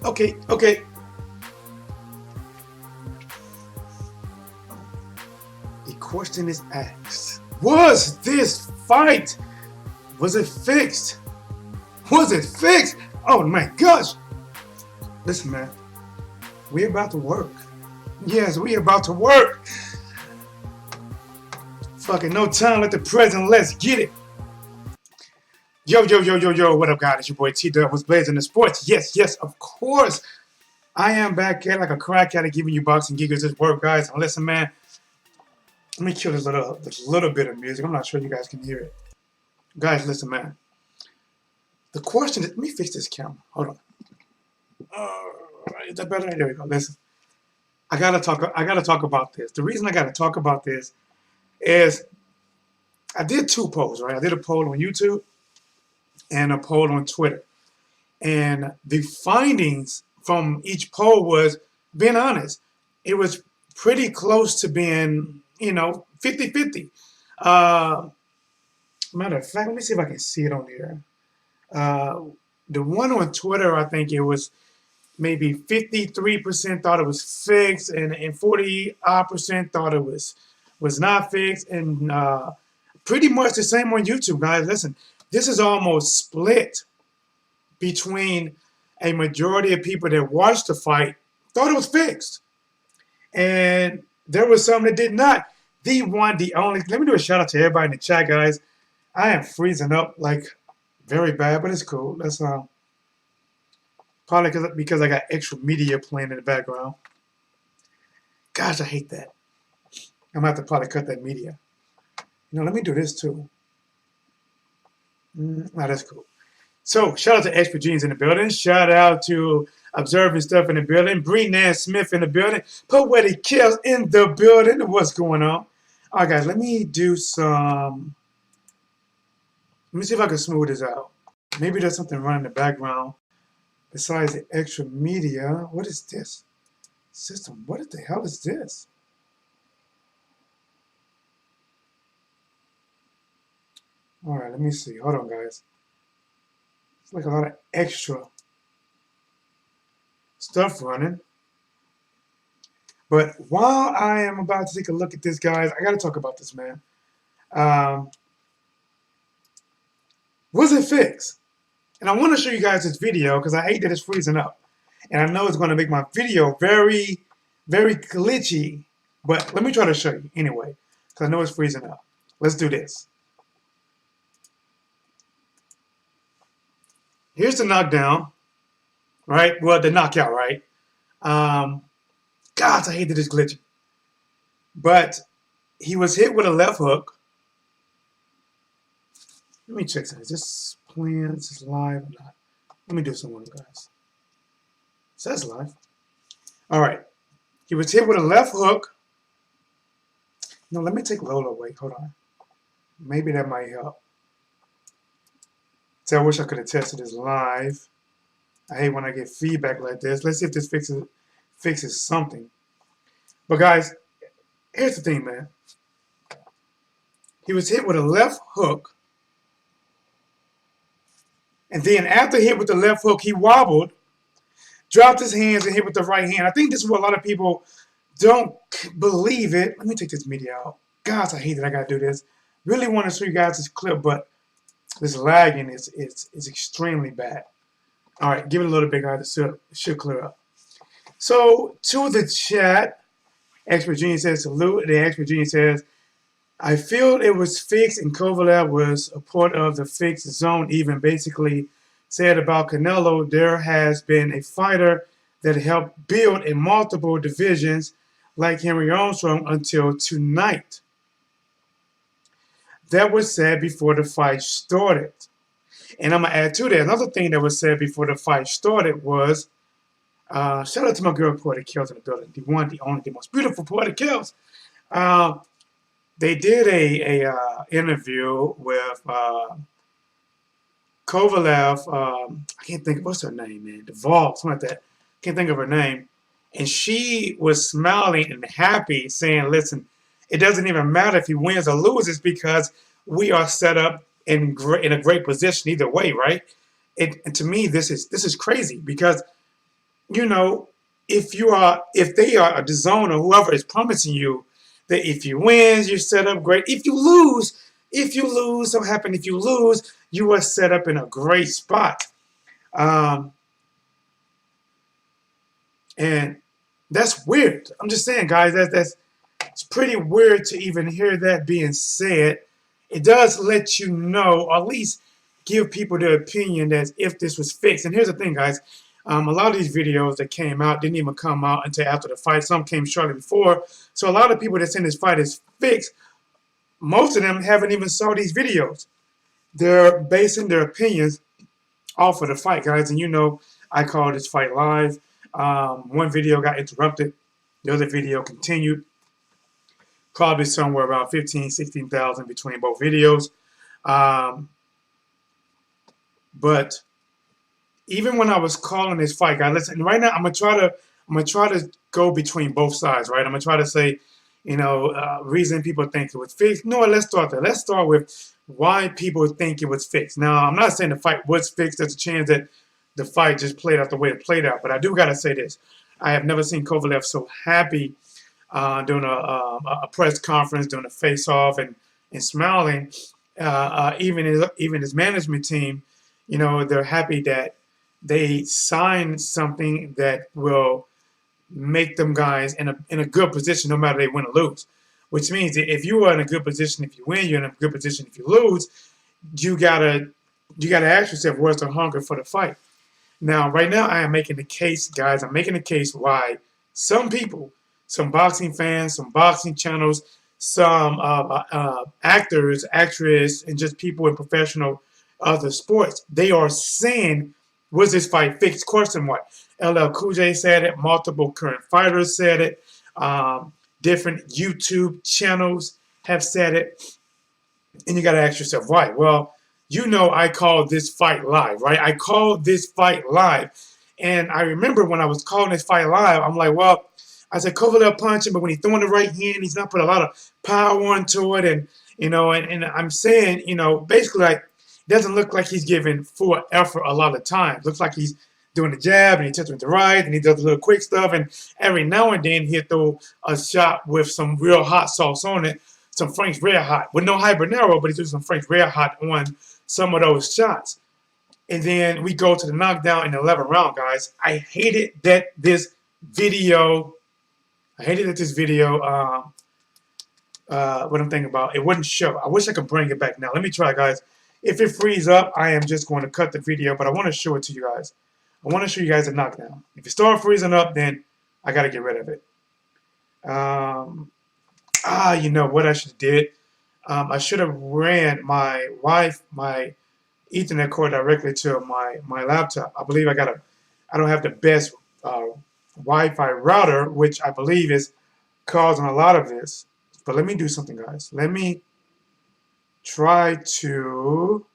Okay. The question is asked. Was this fight, was it fixed? Was it fixed? Oh my gosh. Listen, man. We're about to work. Yes, we're about to work. Fucking no time like the present. Let's get it. Yo. What up, guys? It's your boy T-Dub was blazing the sports. Yes, of course. I am back here like a crack addict giving you boxing giggles this work, guys. And listen, man. Let me kill this little bit of music. I'm not sure you guys can hear it. Guys, listen, man. The question is, let me fix this camera. Hold on. Is that better? There we go. Listen. I gotta talk about this. The reason I gotta talk about this is I did two polls, right? I did a poll on YouTube and a poll on Twitter. And the findings from each poll was, being honest, it was pretty close to being, 50-50. Matter of fact, let me see if I can see it on here. The one on Twitter, I think it was maybe 53% thought it was fixed, and 40% thought it was not fixed, and pretty much the same on YouTube, guys. Listen, this is almost split between a majority of people that watched the fight thought it was fixed, and there was some that did not. The one, the only. Let me do a shout out to everybody in the chat, guys. I am freezing up like very bad, but it's cool. That's probably because I got extra media playing in the background. Gosh, I hate that. I'm gonna have to probably cut that media. Let me do this too. That's cool. So, shout out to Expert Jeans in the building. Shout out to Observing Stuff in the building. Bree Nan Smith in the building. Poetic Kills in the building. What's going on? All right, guys, let me do some. Let me see if I can smooth this out. Maybe there's something running in the background besides the extra media. What is this? System, what the hell is this? All right, let me see. Hold on, guys. It's like a lot of extra stuff running. But while I am about to take a look at this, guys, I got to talk about this, man. Was it fixed? And I want to show you guys this video because I hate that it's freezing up. And I know it's going to make my video very, very glitchy. But let me try to show you anyway, because I know it's freezing up. Let's do this. Here's the knockdown, right? Well, the knockout, right? God, I hate that it's glitchy. But he was hit with a left hook. Let me check something. Is this playing? Is this live or not? Let me do some more, guys. It says live. All right. He was hit with a left hook. No, let me take Lola away. Hold on. Maybe that might help. So I wish I could have tested this live. I hate when I get feedback like this. Let's see if this fixes something. But guys, here's the thing, man. He was hit with a left hook. And then after hit with the left hook, he wobbled, dropped his hands, and hit with the right hand. I think this is what a lot of people don't believe it. Let me take this media out. Gosh, I hate that I got to do this. Really want to show you guys this clip, but this lagging is extremely bad. All right, give it a little bit, guys. It should clear up. So, to the chat, Expert Genius says, salute. The Expert Genius says, I feel it was fixed and Kovalev was a part of the fixed zone. Even basically said about Canelo, there has been a fighter that helped build in multiple divisions like Henry Armstrong until tonight. That was said before the fight started. And I'm going to add to that. Another thing that was said before the fight started was, shout out to my girl, Poetic Kills in the building. The one, the only, the most beautiful Poetic Kills. They did a interview with Kovalev. I can't think, what's her name, man? Duvall, something like that. Can't think of her name. And she was smiling and happy, saying, listen, it doesn't even matter if he wins or loses because we are set up in a great position either way, right? And to me, this is crazy because you know, if they are a zone or whoever is promising you that if you win, you're set up great. If you lose, so happen if you lose, you are set up in a great spot. Um, and that's weird. I'm just saying, guys, that's it's pretty weird to even hear that being said. It does let you know, or at least give people their opinion as if this was fixed. And here's the thing, guys. A lot of these videos that came out didn't even come out until after the fight. Some came shortly before. So a lot of people that saying this fight is fixed, most of them haven't even saw these videos. They're basing their opinions off of the fight, guys. And you know, I call this fight live. One video got interrupted. The other video continued. Probably somewhere around 15, 16,000 between both videos. But even when I was calling this fight, guys, listen. Right now, I'm gonna try to go between both sides. Right, I'm gonna try to say, you know, reason people think it was fixed. No, let's start there. Let's start with why people think it was fixed. Now, I'm not saying the fight was fixed. There's a chance that the fight just played out the way it played out. But I do gotta say this: I have never seen Kovalev so happy doing a press conference, doing a face-off, and smiling. Even his management team, you know, they're happy that they signed something that will make them guys in a good position, no matter they win or lose. Which means that if you are in a good position, if you win, you're in a good position. If you lose, you gotta ask yourself, where's the hunger for the fight? Now, right now, I am making the case, guys. I'm making the case why some people, some boxing fans, some boxing channels, some actors, actresses, and just people in professional other sports, they are saying, was this fight fixed? Question mark. LL Cool J said it. Multiple current fighters said it. Different YouTube channels have said it. And you got to ask yourself, why? Well, you know I called this fight live, right? I called this fight live. And I remember when I was calling this fight live, I'm like, well, I said Kovalev punching, but when he's throwing the right hand, he's not put a lot of power into it. And, you know, and I'm saying, you know, basically, like, it doesn't look like he's giving full effort a lot of times. Looks like he's doing the jab and he touches with the right and he does a little quick stuff. And every now and then he'll throw a shot with some real hot sauce on it, some Frank's Red Hot, with no habanero, but he's doing some Frank's Red Hot on some of those shots. And then we go to the knockdown in the 11th round, guys. I hated that this video, what I'm thinking about, it wouldn't show. I wish I could bring it back now. Let me try, guys. If it frees up, I am just going to cut the video, but I want to show it to you guys. I want to show you guys a knockdown. If it starts freezing up, then I got to get rid of it. You know what I should have did? I should have ran my Ethernet cord directly to my laptop. I believe I don't have the best Wi-Fi router, which I believe is causing a lot of this. But let me do something, guys. Let me try to,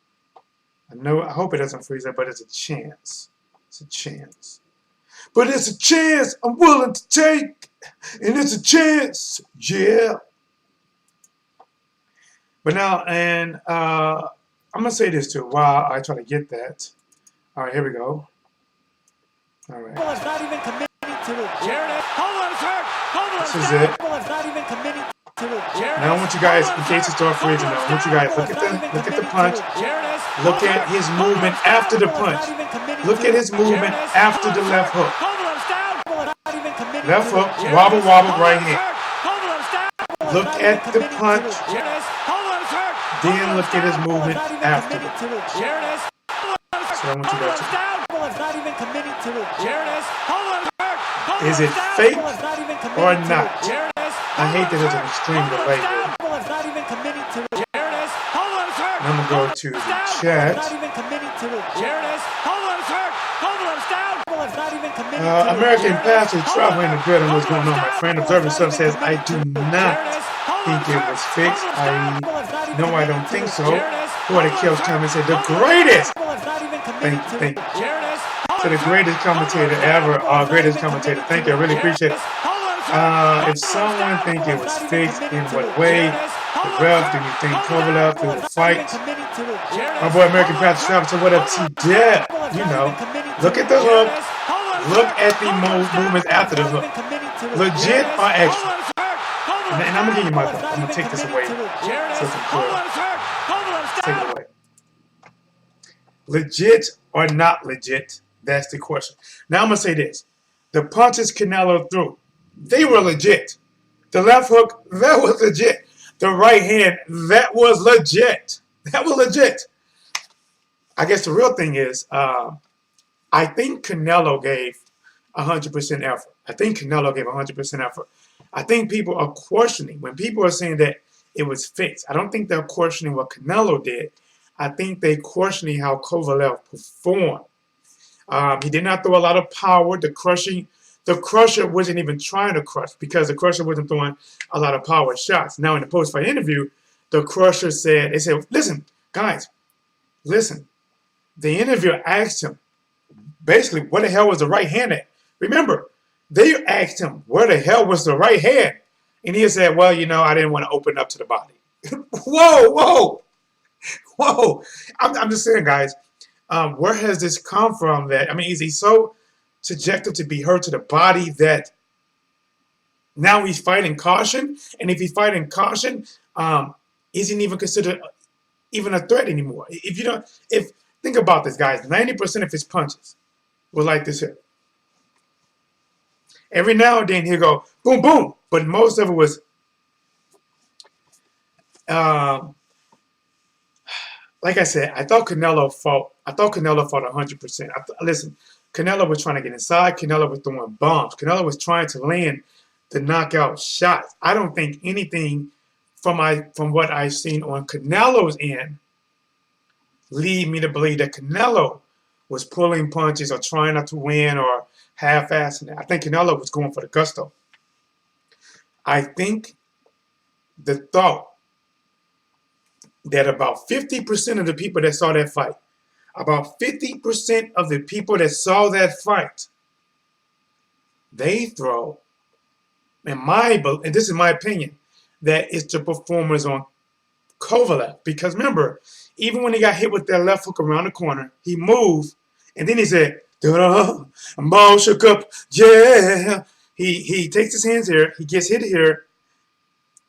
I hope it doesn't freeze up, but it's a chance. It's a chance. But it's a chance I'm willing to take, and it's a chance, yeah. But now, and I'm going to say this too while I try to get that. All right, here we go. All right. Not even committing to it. This is it. Not even committing to it. Now I want you guys, in case it starts freezing, I want you guys look at the punch. Look at his movement after the punch. Look at his movement after the left hook. Left hook, wobble, wobble, right hand. Look at the punch. Then look at his movement after the punch. So I want you guys to. Is it fake or not? I hate that there's an extreme delay here. And I'm going to go to the chat. American Pastor traveling in the building. What's going on, my friend? Observer Sub says, I do not think it was fixed. I don't think so. Who are the kills come and said, the greatest! Thank you. So the greatest commentator ever, greatest commentator. Thank you, I really appreciate it. If someone think it was fixed, in what way? The ref, do you think Kovalev through the fight? My boy American Pastor Travis, so what up, T-Deb? You know, look at the hook. Look at the movements after the hook. Legit or extra? And I'm going to give you my thoughts. I'm going to take this away so it's clear. Take it away. Legit or not legit? That's the question. Now I'm going to say this. The punches Canelo threw, they were legit. The left hook, that was legit. The right hand, that was legit. That was legit. I guess the real thing is, I think Canelo gave 100% effort. I think Canelo gave 100% effort. I think people are questioning. When people are saying that it was fixed, I don't think they're questioning what Canelo did. I think they're questioning how Kovalev performed. He did not throw a lot of power. The crusher wasn't even trying to crush because the crusher wasn't throwing a lot of power shots. Now, in the post-fight interview, the crusher said, listen, guys, listen. The interviewer asked him, basically, where the hell was the right hand at? Remember, they asked him, where the hell was the right hand? And he said, well, you know, I didn't want to open up to the body. Whoa. I'm just saying, guys, where has this come from that, I mean, is he so subjective to be hurt to the body that now he's fighting caution? And if he's fighting caution, isn't even considered even a threat anymore? Think about this, guys. 90% of his punches were like this here. Every now and then he'll go boom, boom, but most of it was like I said, I thought Canelo fought 100%. Listen, Canelo was trying to get inside. Canelo was throwing bombs. Canelo was trying to land the knockout shots. I don't think anything from what I've seen on Canelo's end lead me to believe that Canelo was pulling punches or trying not to win or half-assing it. I think Canelo was going for the gusto. I think the thought that about 50% of the people that saw that fight, about 50% of the people that saw that fight, they throw, and this is my opinion, that it's the performers on Kovalev. Because remember, even when he got hit with that left hook around the corner, he moved, and then he said, "Da-da, I'm all shook up, yeah." He takes his hands here, he gets hit here,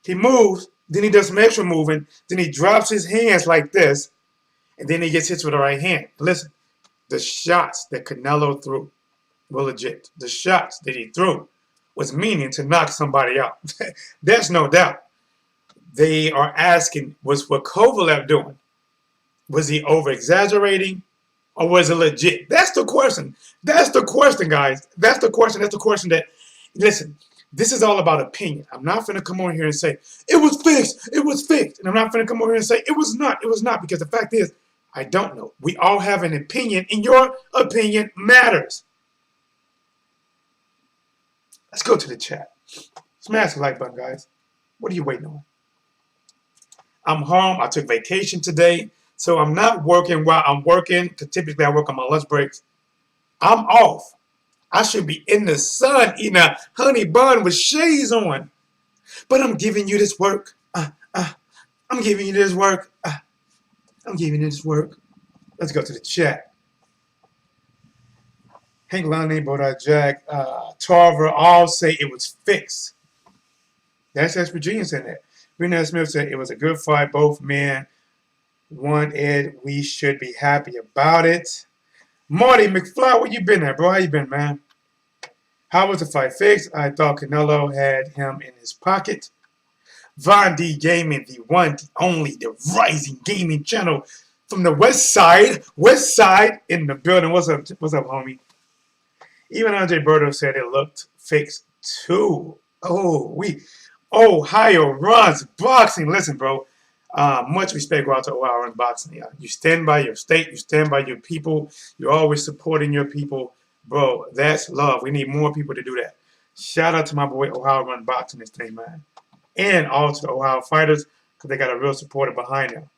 he moves, then he does some extra moving, then he drops his hands like this, and then he gets hit with the right hand. Listen, the shots that Canelo threw were legit. The shots that he threw was meaning to knock somebody out. There's no doubt. They are asking, was what Kovalev doing? Was he over-exaggerating? Or was it legit? That's the question. That's the question, guys. That's the question. That's the question that, listen, this is all about opinion. I'm not going to come on here and say, it was fixed. It was fixed. And I'm not going to come on here and say, it was not. It was not. Because the fact is, I don't know. We all have an opinion, and your opinion matters. Let's go to the chat. Smash the like button, guys. What are you waiting on? I'm home. I took vacation today. So I'm not working while I'm working, because typically I work on my lunch breaks. I'm off. I should be in the sun eating a honey bun with shades on. But I'm giving you this work. I'm giving you this work. I'm giving you this work. Let's go to the chat. Hank Lonnie, Bodai Jack, Tarver all say it was fixed. That's Virginia saying that. Renee Smith said it was a good fight. Both men won it. We should be happy about it. Marty McFly, where you been at, bro? How you been, man? How was the fight fixed? I thought Canelo had him in his pocket. Von D Gaming, the one, the only, the rising gaming channel from the West Side in the building. What's up, homie? Even Andre Berto said it looked fixed too. Ohio runs boxing. Listen, bro. Much respect go out to Ohio runs boxing. Yeah. You stand by your state. You stand by your people. You're always supporting your people. Bro, that's love. We need more people to do that. Shout out to my boy Ohio Run Boxing this thing, man. And all to the Ohio fighters, because they got a real supporter behind them.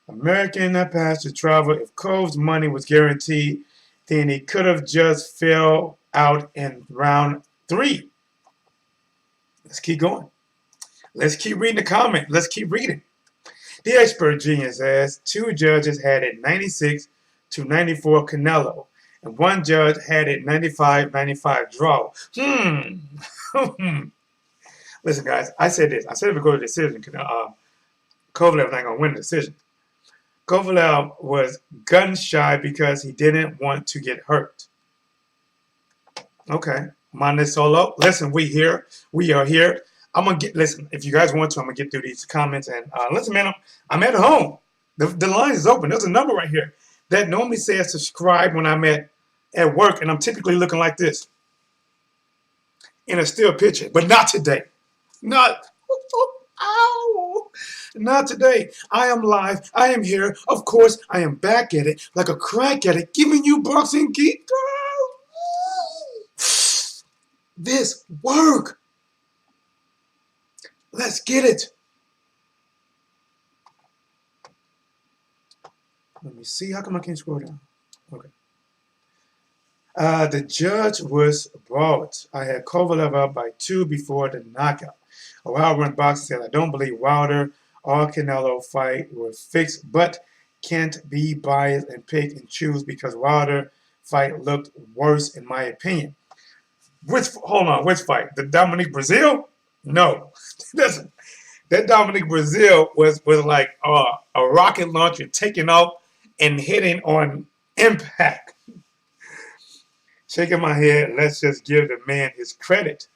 American pass to travel. If Cove's money was guaranteed, then he could have just fell out in round 3. Let's keep going. Let's keep reading the comment. Let's keep reading. The expert genius says 2 judges had it 96 to 94 Canelo. And one judge had it 95-95 draw. Listen, guys, I said this. I said if it goes to decision, Kovalev not going to win the decision. Kovalev was gun shy because he didn't want to get hurt. Okay. Monday Solo. Listen, we here. We are here. I'm going to get, listen, if you guys want to, I'm going to get through these comments. And listen, man, I'm at home. The line is open. There's a number right here that normally says subscribe when I'm at work. And I'm typically looking like this in a still picture. But not today. Not. Ow. Not today. I am live. I am here. Of course, I am back at it like a crack at it, giving you boxing geek. This work. Let's get it. Let me see. How come I can't scroll down? Okay. The judge was bought. I had Kovalev up by 2 before the knockout. A Wild Run Boxer said, I don't believe Wilder or Canelo fight were fixed, but can't be biased and pick and choose because Wilder fight looked worse in my opinion. Hold on, which fight? The Dominic Brazil? No. That Dominic Brazil was like a rocket launcher taking off and hitting on impact. Shaking my head, let's just give the man his credit.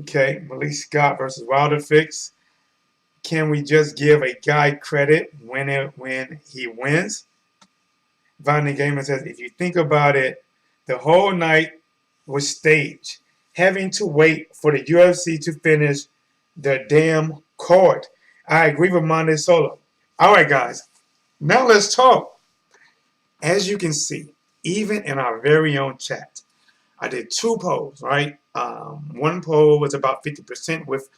Okay, Malik Scott versus Wilder fix. Can we just give a guy credit when he wins? Vonnie Gamer says, if you think about it, the whole night was staged. Having to wait for the UFC to finish the damn card. I agree with Monday Solo. All right, guys. Now let's talk. As you can see, even in our very own chat, I did 2 polls, right? One poll was about 50% with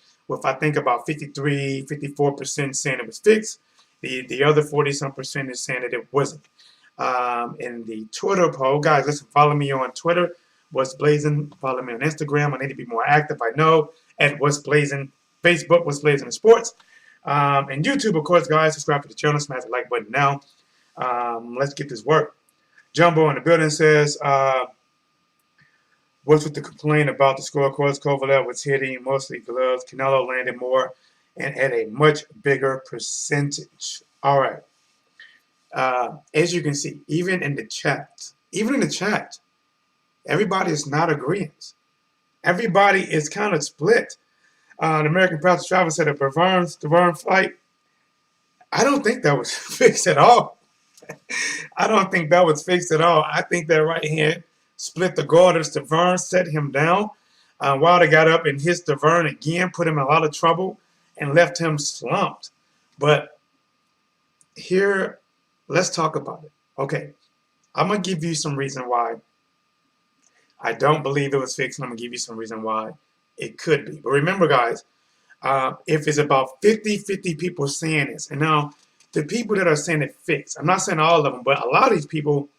I think about 54% saying it was fixed. The other 40-some% is saying that it wasn't. In the Twitter poll, guys, listen, follow me on Twitter, What's Blazing. Follow me on Instagram. I need to be more active, I know, at What's Blazing. Facebook, What's Blazing in Sports. And YouTube, of course, guys, subscribe to the channel, smash the like button now. Let's get this work. Jumbo in the building says, what's with the complaint about the scorecards? Kovalev was hitting mostly gloves. Canelo landed more and at a much bigger percentage. All right. As you can see, even in the chat, everybody is not agreeing. Everybody is kind of split. The American Pastor Travis said a Bavern fight. I don't think that was fixed at all. I don't think that was fixed at all. I think that right hand split the guard of Stavern, set him down. Wilder got up and hit Stavern again, put him in a lot of trouble, and left him slumped. But here, let's talk about it. Okay, I'm going to give you some reason why I don't believe it was fixed, and I'm going to give you some reason why it could be. But remember, guys, if it's about 50-50 people saying this, and now the people that are saying it fixed, I'm not saying all of them, but a lot of these people,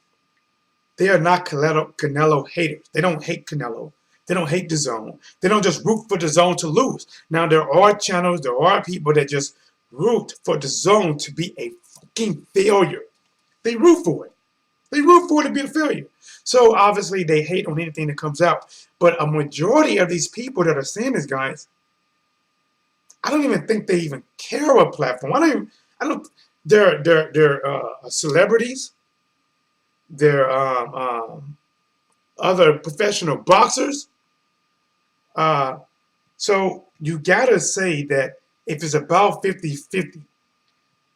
they are not Canelo haters. They don't hate Canelo. They don't hate the zone. They don't just root for the zone to lose. Now, there are channels, there are people that just root for the zone to be a fucking failure. They root for it. They root for it to be a failure. So, obviously, they hate on anything that comes out. But a majority of these people that are saying this, guys, I don't even think they even care what platform. They're celebrities. They're other professional boxers. So you gotta say that if it's about 50-50,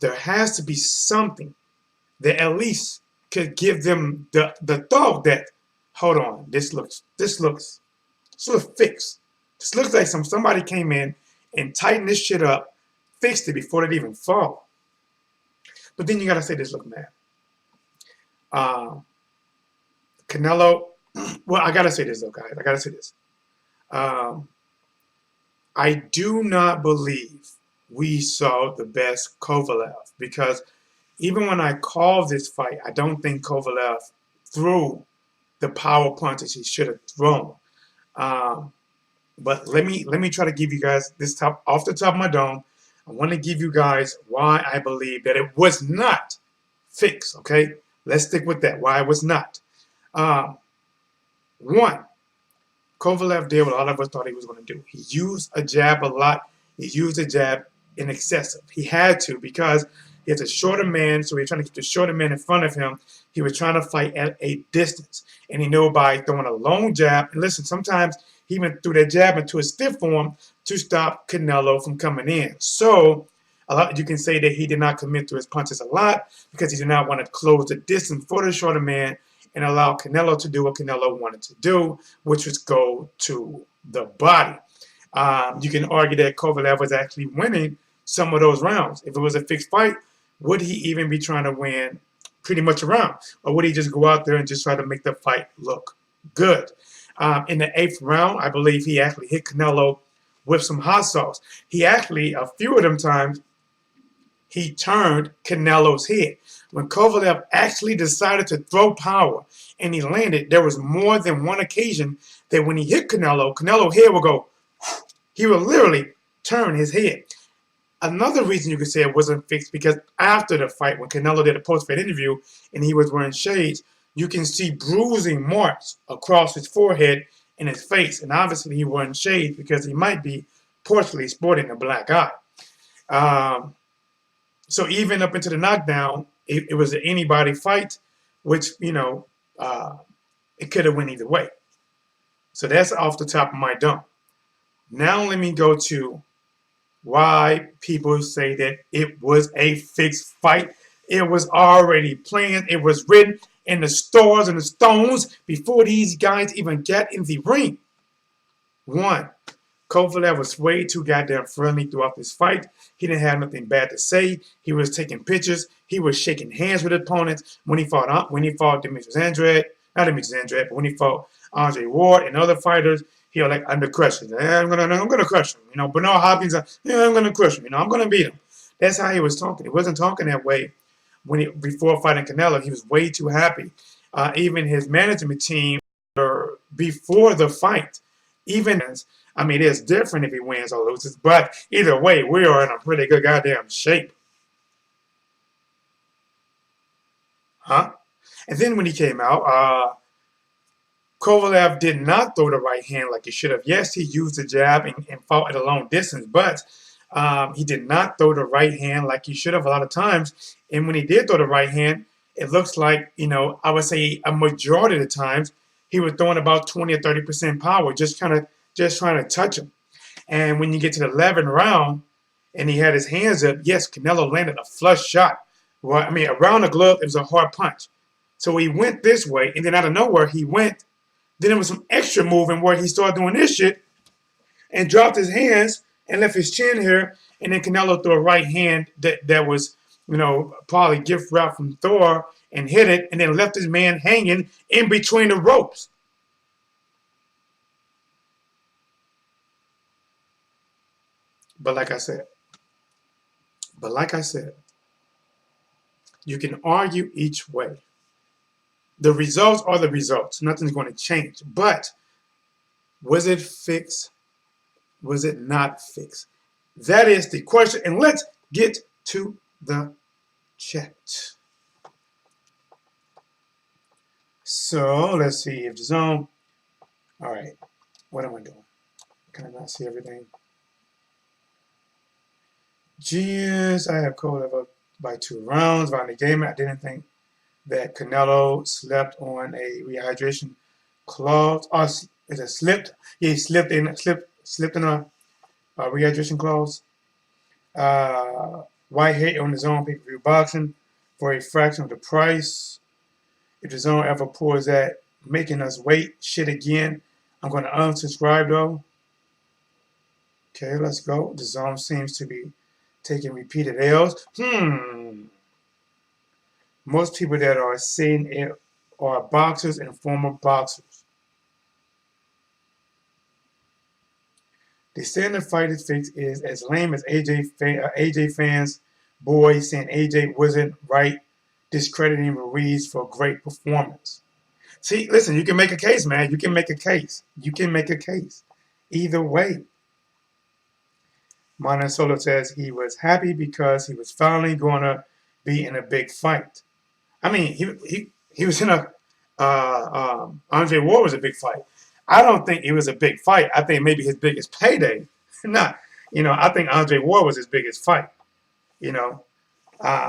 there has to be something that at least could give them the thought that, hold on, this looks fixed. This looks like somebody came in and tightened this shit up, fixed it before it even fall. But then you gotta say this look mad. Canelo, well, I gotta say this though, guys. I gotta say this. I do not believe we saw the best Kovalev because even when I called this fight, I don't think Kovalev threw the power punches he should have thrown. But let me try to give you guys this off the top of my dome. I want to give you guys why I believe that it was not fixed, okay? Let's stick with that. Why it was not. Um, One, Kovalev did what all of us thought he was going to do. He used a jab a lot. He used a jab in excessive. He had to because he has a shorter man, so he was trying to keep the shorter man in front of him. He was trying to fight at a distance. And he knew by throwing a long jab, and listen, sometimes he even threw that jab into a stiff form to stop Canelo from coming in. So a lot, you can say that he did not commit to his punches a lot because he did not want to close the distance for the shorter man and allow Canelo to do what Canelo wanted to do, which was go to the body. You can argue that Kovalev was actually winning some of those rounds. If it was a fixed fight, would he even be trying to win pretty much a round? Or would he just go out there and just try to make the fight look good? In the 8th round, I believe he actually hit Canelo with some hot sauce. He actually, a few of them times, he turned Canelo's head. When Kovalev actually decided to throw power and he landed, there was more than one occasion that when he hit Canelo, Canelo's head would go, he would literally turn his head. Another reason you could say it wasn't fixed because after the fight, when Canelo did a post-fight interview and he was wearing shades, you can see bruising marks across his forehead and his face. And obviously he was wearing shades because he might be partially sporting a black eye. So even up into the knockdown, it was an anybody fight, which, it could have went either way. So that's off the top of my dome. Now let me go to why people say that it was a fixed fight. It was already planned. It was written in the stars and the stones before these guys even got in the ring. One, Kovalev was way too goddamn friendly throughout this fight. He didn't have nothing bad to say. He was taking pictures. He was shaking hands with opponents when he fought Demetrius Andrade, not Demetrius Andrade, but when he fought Andre Ward and other fighters, he was like under crush him. I'm gonna crush him. Bernard Hopkins, I'm gonna crush him. I'm gonna beat him. That's how he was talking. He wasn't talking that way before fighting Canelo. He was way too happy. Even his management team before the fight, it's different if he wins or loses, but either way, we are in a pretty good goddamn shape. Huh? And then when he came out, Kovalev did not throw the right hand like he should have. Yes, he used the jab and fought at a long distance, but he did not throw the right hand like he should have a lot of times. And when he did throw the right hand, it looks like, I would say a majority of the times, he was throwing about 20 or 30% power, just trying to touch him. And when you get to the 11th round and he had his hands up, yes, Canelo landed a flush shot. Well, around the glove, it was a hard punch. So he went this way, and then out of nowhere, he went. Then there was some extra moving where he started doing this shit and dropped his hands and left his chin here. And then Canelo threw a right hand that was, probably gift wrap from Thor and hit it and then left his man hanging in between the ropes. But like I said, you can argue each way. The results are the results. Nothing's going to change. But was it fixed? Was it not fixed? That is the question. And let's get to the chat. So let's see if the zone. All right. What am I doing? Can I not see everything? Geez, I have Kovalev by 2 rounds. By the game, I didn't think that Canelo slept on a rehydration clause. Oh, is it slipped? Yeah, he slipped in a rehydration clause. White hit on his own pay-per-view boxing for a fraction of the price. If the zone ever pulls that, making us wait shit again, I'm going to unsubscribe though. Okay, let's go. The zone seems to be taking repeated L's. Most people that are saying it are boxers and former boxers. The standard fighter fix is as lame as AJ fans' boys saying AJ wasn't right, discrediting Ruiz for great performance. See, listen, you can make a case, man. You can make a case. Either way. Monan Solo says he was happy because he was finally going to be in a big fight. I mean, he was in a Andre Ward was a big fight. I don't think it was a big fight. I think maybe his biggest payday. Not, I think Andre Ward was his biggest fight. You know,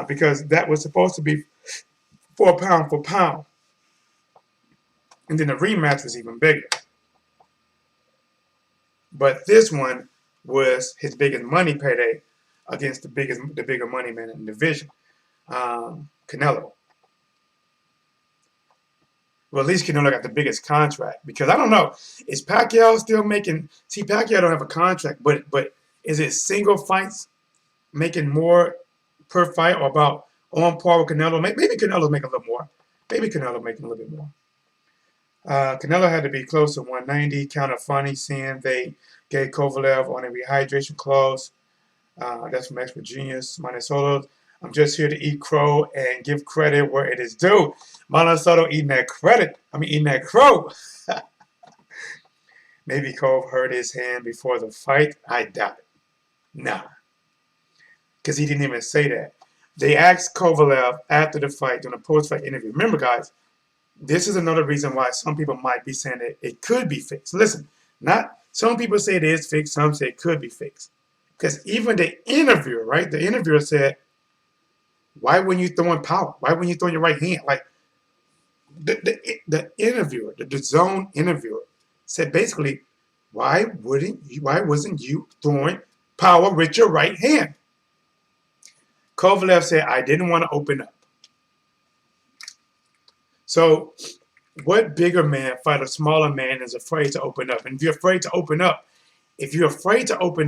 because that was supposed to be for pound, and then the rematch was even bigger. But this one was his biggest money payday against the bigger money man in the division, Canelo. Well, at least Canelo got the biggest contract because I don't know, is Pacquiao still making? See, Pacquiao don't have a contract, but is it single fights making more per fight or about on par with Canelo? Maybe Canelo's making a little more. Maybe Canelo making a little bit more. Canelo had to be close to 190. Kind of funny seeing they gave Kovalev on a rehydration clause. That's from Expert Genius. Minnesota. I'm just here to eat crow and give credit where it is due. Minnesota eating that credit. Eating that crow. Maybe Cove hurt his hand before the fight. I doubt it. Nah. Because he didn't even say that. They asked Kovalev after the fight, during a post-fight interview. Remember, guys, this is another reason why some people might be saying that it could be fixed. Listen, some people say it is fixed, some say it could be fixed. Because even the interviewer, right? The interviewer said, why wouldn't you throw in power? Why wouldn't you throw in your right hand? Like, the interviewer, the zone interviewer, said basically, why wasn't you throwing power with your right hand? Kovalev said, I didn't want to open up. So what bigger man fight a smaller man is afraid to open up? And if you're afraid to open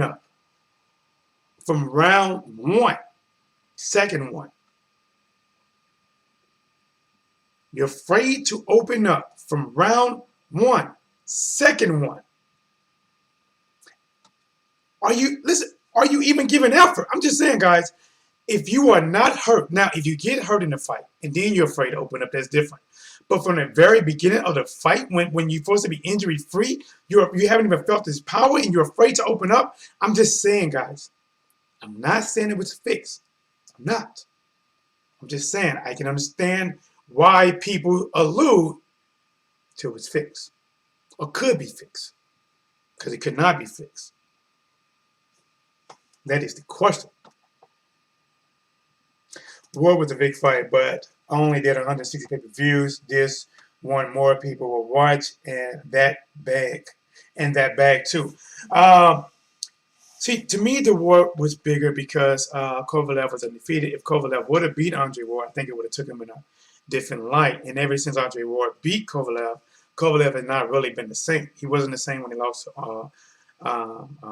up, from round one, second one, you're afraid to open up from round one, second one. Are you even giving effort? I'm just saying, guys, if you are not hurt, now if you get hurt in the fight and then you're afraid to open up, that's different. But from the very beginning of the fight, when you're supposed to be injury free, you haven't even felt this power and you're afraid to open up. I'm just saying, guys, I'm not saying it was fixed. I'm not. I'm just saying I can understand why people allude to it was fixed or could be fixed, because it could not be fixed. That is the question. War was a big fight, but only did 160 pay-per-views. This one more people will watch, and that bag too. See, to me, the war was bigger because Kovalev was undefeated. If Kovalev would have beat Andre Ward, I think it would have took him in a different light. And ever since Andre Ward beat Kovalev, Kovalev has not really been the same. He wasn't the same when he lost to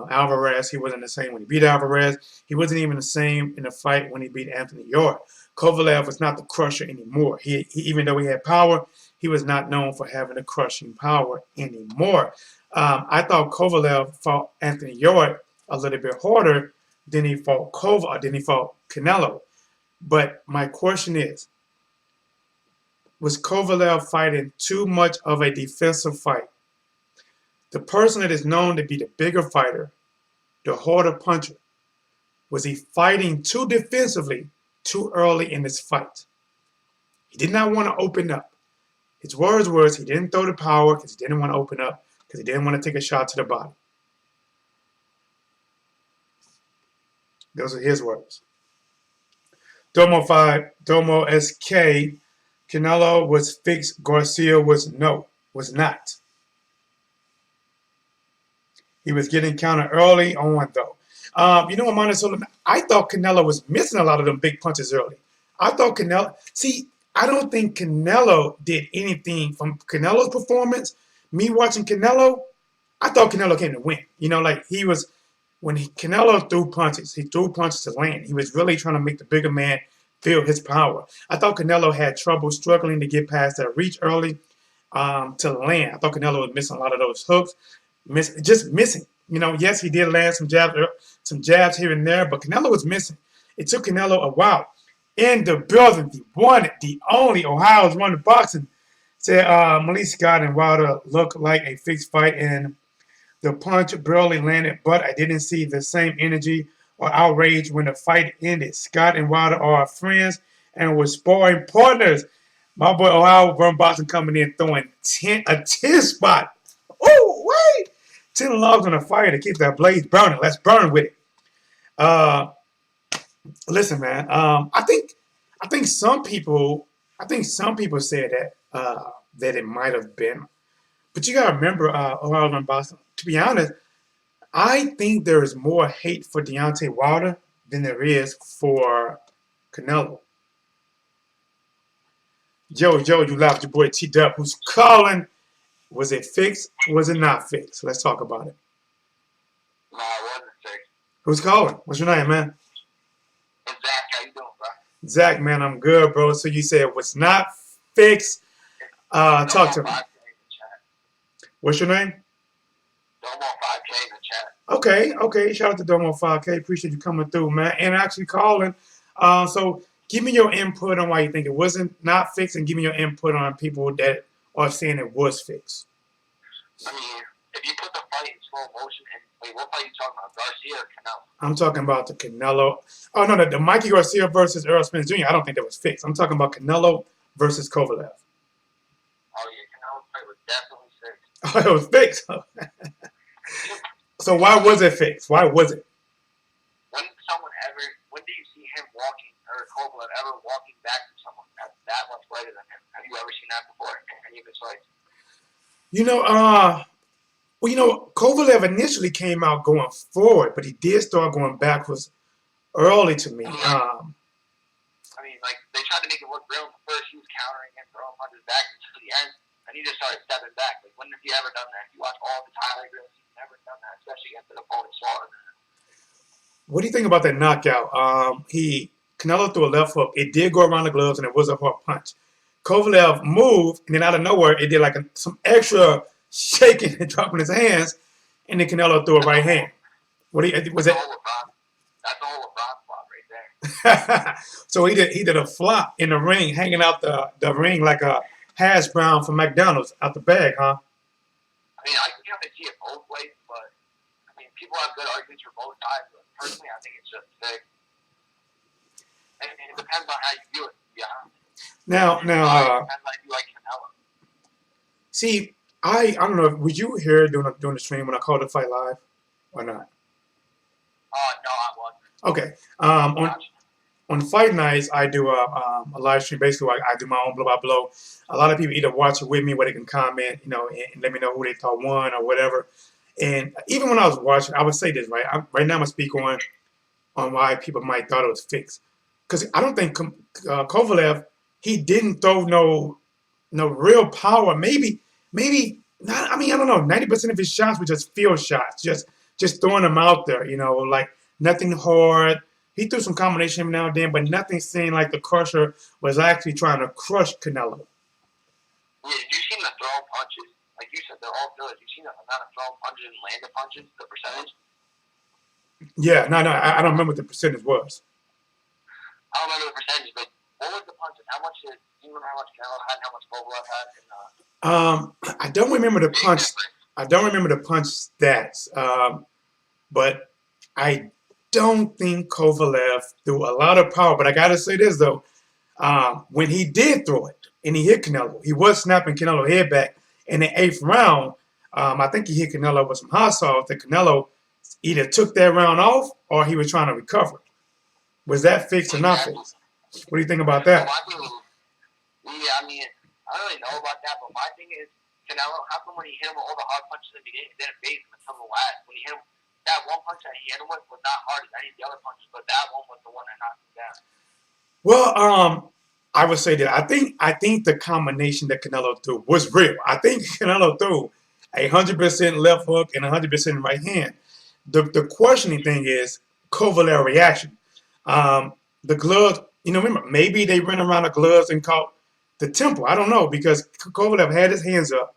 Alvarez. He wasn't the same when he beat Alvarez. He wasn't even the same in the fight when he beat Anthony York. Kovalev was not the crusher anymore. He even though he had power, he was not known for having the crushing power anymore. I thought Kovalev fought Anthony York a little bit harder than he fought Canelo. But my question is, was Kovalev fighting too much of a defensive fight? The person that is known to be the bigger fighter, the harder puncher, was he fighting too defensively too early in this fight? He did not want to open up. His words was he didn't throw the power because he didn't want to open up, because he didn't want to take a shot to the body. Those are his words. Domo SK, Canelo was fixed, Garcia was not. He was getting counted early on, though. You know what, Minnesota? I thought Canelo was missing a lot of them big punches early. I thought Canelo... See, I don't think Canelo did anything from Canelo's performance. Me watching Canelo, I thought Canelo came to win. You know, like he was... When Canelo threw punches, he threw punches to land. He was really trying to make the bigger man feel his power. I thought Canelo had trouble struggling to get past that reach early to land. I thought Canelo was missing a lot of those hooks. Just missing. You know, yes, he did land some jabs here and there, but Canelo was missing. It took Canelo a while. In the building, the one, the only Ohio's run to boxing, said Malik Scott and Wilder looked like a fixed fight, and the punch barely landed, but I didn't see the same energy or outrage when the fight ended. Scott and Wilder are friends, and was sparring partners. My boy Ohio Run Boston coming in throwing a 10 spot. Oh, wait! 10 logs on a fire to keep that blaze burning. Let's burn with it. Uh, listen, man. I think some people said that that it might have been, but you gotta remember Ohio Run Boston. To be honest, I think there is more hate for Deontay Wilder than there is for Canelo. Joe, you laughed your boy T Dub, who's calling. Was it fixed? Was it not fixed? Let's talk about it. No, it wasn't fixed. Who's calling? What's your name, man? It's Zach. How you doing, bro? Zach, man, I'm good, bro. So you said it was not fixed. Talk to me. What's your name? Domo 5K in the chat. Okay. Shout out to Domo 5K. Appreciate you coming through, man, and actually calling. So give me your input on why you think it wasn't not fixed, and give me your input on people that are saying it was fixed. I mean, if you put the fight in slow motion, and wait, what fight are you talking about, Garcia or Canelo? I'm talking about the Canelo. Oh no, the Mikey Garcia versus Errol Spence Jr. I don't think that was fixed. I'm talking about Canelo versus Kovalev. Oh yeah, Canelo's fight was definitely fixed. Oh, it was fixed. So why was it fixed? Why was it? When do you see him walking, or Kovalev ever walking back to someone that's that much lighter than him? Have you ever seen that before in any of his fights? Kovalev initially came out going forward, but he did start going backwards early to me. I mean, like, they tried to make it look real. First, he was countering and throwing punches back until the end, and he just started stepping back. Like, when has he ever done that? If you watch all the highlights, he's never done that, especially against an opponent smaller than him. What do you think about that knockout? Canelo threw a left hook. It did go around the gloves, and it was a hard punch. Kovalev moved, and then out of nowhere, it did like some extra shaking and dropping his hands, and then Canelo threw a right hand. Was it? That's the whole LeBron flop right there. So he did a flop in the ring, hanging out the ring like a hash brown from McDonald's out the bag, huh? I mean, I can kind of see it both ways, but I mean, people have good arguments for both sides. But personally, I think it's just fixed. And it depends on how you view it. Yeah. Now, it depends on how you like Canelo. See, I don't know. Were you here during the stream when I called the fight live, or not? No, I wasn't. Okay. On fight nights, I do a live stream. Basically, I do my own blow by blow. A lot of people either watch it with me, where they can comment, and let me know who they thought won or whatever. And even when I was watching, I would say this right. Right now, I'm gonna speak on why people might thought it was fixed, because I don't think Kovalev, he didn't throw no real power. Maybe not. I mean, I don't know. 90% of his shots were just field shots, just throwing them out there. Like nothing hard. He threw some combination every now and then, but nothing seemed like the crusher was actually trying to crush Canelo. Yeah, did you see the throw punches? Like you said, they're all good. You seen the amount of throw punches and landed punches, the percentage? Yeah, no, I don't remember what the percentage was. I don't remember the percentage, but what was the punches? Do you remember how much Canelo had and how much Kovalev had? I don't remember the punch. I don't remember the punch stats. But I don't think Kovalev threw a lot of power. But I gotta say this though, when he did throw it and he hit Canelo, he was snapping Canelo's head back in the 8th round. I think he hit Canelo with some hot sauce that Canelo either took that round off or he was trying to recover. Was that fixed or not fixed? What do you think about that? I mean, I don't really know about that, but my thing is, Canelo, how come when he hit him with all the hard punches in the beginning, it didn't phase him until the last? When he hit him, that one punch that he hit him with was not hard as any of the other punches, but that one was the one that knocked him down. Well, I would say that I think the combination that Canelo threw was real. I think Canelo threw 100% left hook and 100% right hand. The questioning thing is Kovalev reaction. The gloves, remember, maybe they ran around the gloves and caught the temple. I don't know, because Kovalev had his hands up.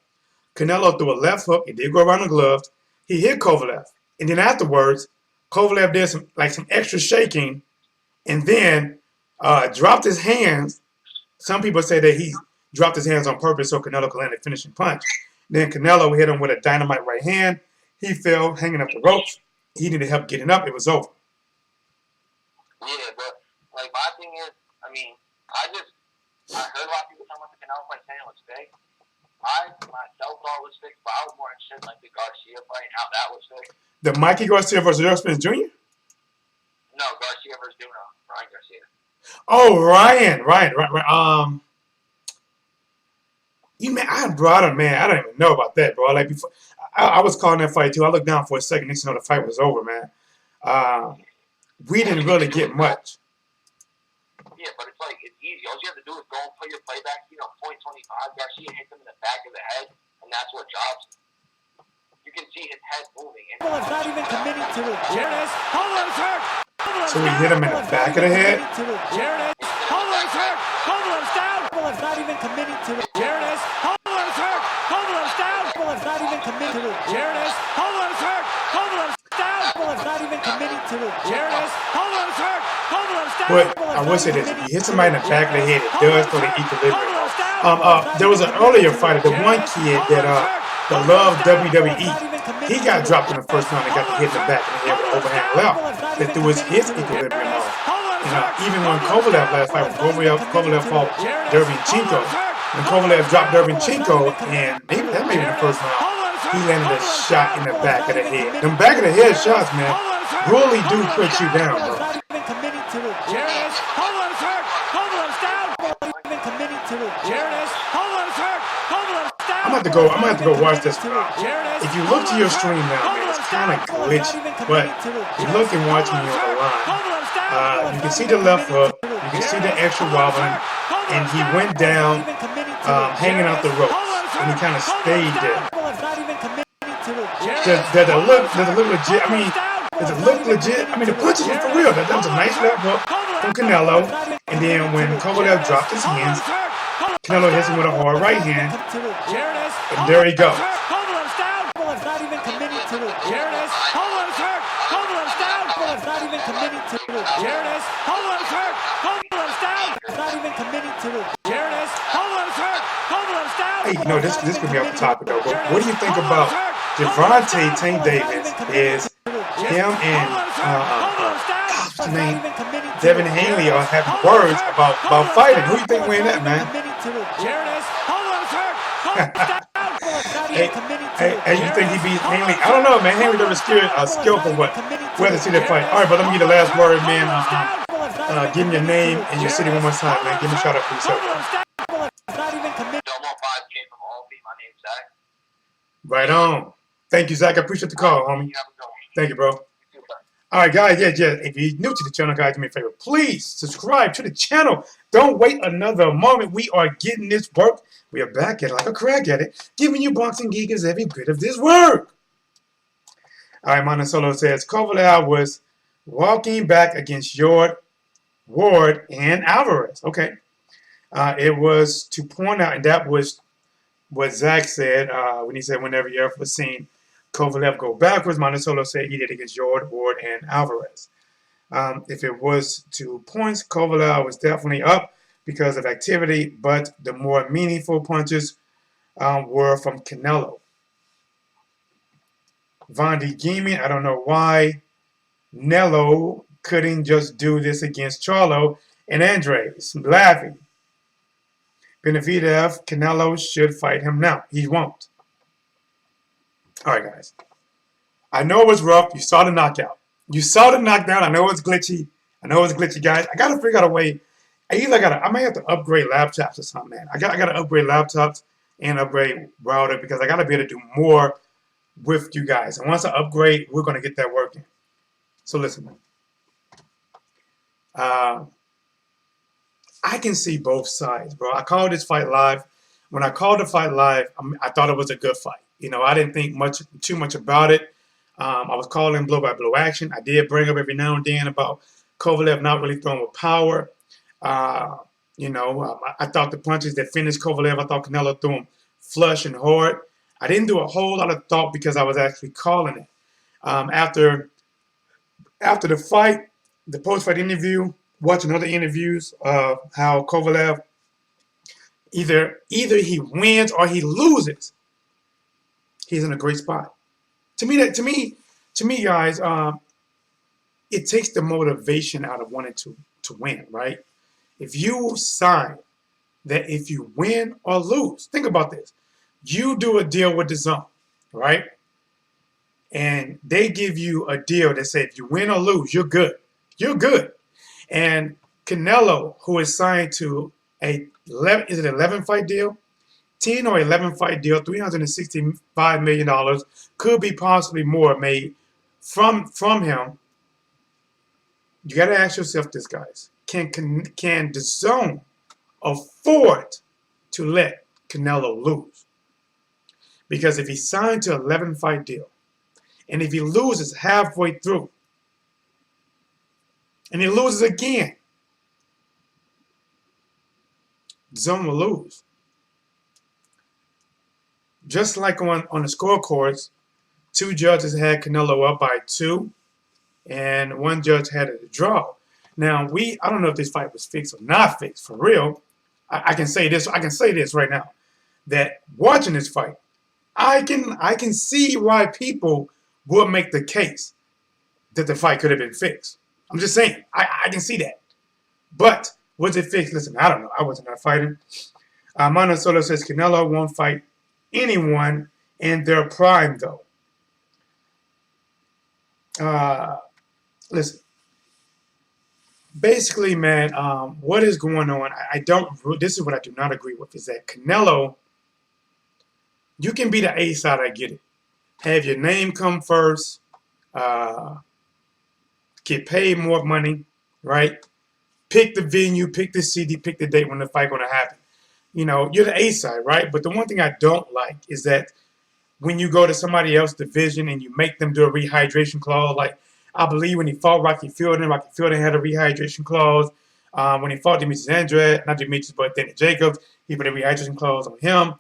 Canelo threw a left hook. It did go around the gloves. He hit Kovalev. And then afterwards, Kovalev did some extra shaking and then dropped his hands. Some people say that he dropped his hands on purpose so Canelo could land a finishing punch. Then Canelo hit him with a dynamite right hand. He fell hanging up the ropes. He needed help getting up. It was over. Yeah, but like my thing is, I mean, I heard a lot of people talking about the Canelo fight saying it was fake. I myself thought it was fake, but I was more interested in like the Garcia fight and how that was fake. The Mikey Garcia versus Errol Spence Jr.? No, Garcia versus Ryan Garcia. Oh, Ryan. I don't even know about that, bro. Like before, I was calling that fight too. I looked down for a second. Next thing you know, the fight was over, man. We didn't really get much. Yeah, but it's like it's easy. All you have to do is go and put your playback, .25. Garcia hits him in the back of the head, and that's what drops him. You can see his head moving. And Kovalev's not even committing to it. Here it is. Kovalev's hurt. So we hit him in the back of the head. Here it is. Kovalev's hurt. Kovalev's down. Kovalev's not even committing to it. Here it is. Kovalev's hurt. Kovalev's down. Kovalev's not even committing to it. Here it is. Kovalev's hurt. Kovalev's down. Kovalev's not even committing to it. Here it is. Kovalev's hurt. Kovalev's down. But I will say this: if you hit somebody in the back of the head, it does for the equilibrium. There was an earlier fighter, the one kid that loved WWE. He got dropped in the first round and got hit in the back of the head with overhand left. That threw his equilibrium off. Even when Kovalev last fight, when Kovalev fought Dervinchenko, when Kovalev dropped Dervinchenko, and that may be the first round, he landed a shot in the back of the head. Them back of the head shots, man, really do put you down, bro. I'm gonna have to go watch this. If you look to your stream now, man, it's kind of glitchy. But you look and watch me on the line. You can see the left hook. You can see the extra wobbling, and he went down, hanging out the ropes, and he kind of stayed there. Does it look legit? I mean, does it look legit? I mean, the punches were for real. That was a nice left hook from Canelo, and then when Kovalev dropped his hands, Canelo hits him with a hard right hand, and there he goes. Kovalev's down. Kovalev's not even committing to it. Here it is. Kovalev's hurt. Kovalev's down. Kovalev's not even committing to it. Here it is. Kovalev's hurt. Kovalev's down. Not even committing to it. Here it is. Kovalev's hurt. Kovalev's down. Hey, this could be off the topic though. But what do you think about Gervonta Tank Davis? Is him and what's his name? Devin Haney are having words about fighting. Who do you think win that, man? Hey, you think he beat Haney? I don't know, man. Haney never skillful whether to see that fight. All right, but let me get the last word, man. Give me your name and your city one more time, man. Give me a shout out for yourself. Right on. Thank you, Zach. I appreciate the call, homie. Thank you, bro. All right, guys. Yeah. If you're new to the channel, guys, do me a favor. Please subscribe to the channel. Don't wait another moment. We are getting this work. We are back at it like a crack at it, giving you boxing geekers every bit of this work. All right, Mono Solo says Kovalev was walking back against Ward, and Alvarez. Okay. It was to point out, and that was what Zach said when he said whenever you ever seen Kovalev go backwards. Mono Solo said he did against Ward, and Alvarez. If it was to points, Kovalev was definitely up because of activity, but the more meaningful punches were from Canelo. Vondi Gaming, I don't know why Nello couldn't just do this against Charlo and Andres. Laughing. Benavidez, Canelo should fight him now. He won't. All right, guys. I know it was rough. You saw the knockout. You saw the knockdown. I know it's glitchy. Guys. I gotta figure out a way. I might have to upgrade laptops or something, man. I gotta upgrade laptops and upgrade router because I gotta be able to do more with you guys. And once I upgrade, we're gonna get that working. So listen, man. I can see both sides, bro. I called this fight live. When I called the fight live, I thought it was a good fight. I didn't think too much about it. I was calling blow-by-blow action. I did bring up every now and then about Kovalev not really throwing with power. I thought the punches that finished Kovalev, I thought Canelo threw him flush and hard. I didn't do a whole lot of thought because I was actually calling it. After the fight, the post-fight interview, watching other interviews of how Kovalev either he wins or he loses. He's in a great spot. To me, guys, it takes the motivation out of wanting to win, right? if you sign that if you win or lose, think about this. You do a deal with the zone, right? And they give you a deal that says if you win or lose, you're good. You're good. And Canelo, who is signed to a 11 fight deal, 10 or 11 fight deal, $365 million, could be possibly more made from him. You got to ask yourself this, guys. Can the zone afford to let Canelo lose? Because if he signed to an 11 fight deal, and if he loses halfway through, and he loses again, the zone will lose. Just like on the scorecards, 2 judges had Canelo up by 2, and 1 judge had it a draw. Now I don't know if this fight was fixed or not fixed for real. I can say this. I can say this right now, that watching this fight, I can see why people would make the case that the fight could have been fixed. I'm just saying, I can see that. But was it fixed? Listen, I don't know. I wasn't not fighting. Mano Solo says Canelo won't fight anyone in their prime, though. Listen. Basically, man, what is going on? This is what I do not agree with, is that Canelo, you can be the A side, I get it. Have your name come first, get paid more money, right? Pick the venue, pick the city, pick the date when the fight going to happen. You know, you're the A side, right? But the one thing I don't like is that when you go to somebody else's division and you make them do a rehydration clause, like I believe when he fought Rocky Fielding had a rehydration clause. When he fought Demetrius Andrade, not Demetrius, but Danny Jacobs, he put a rehydration clause on him.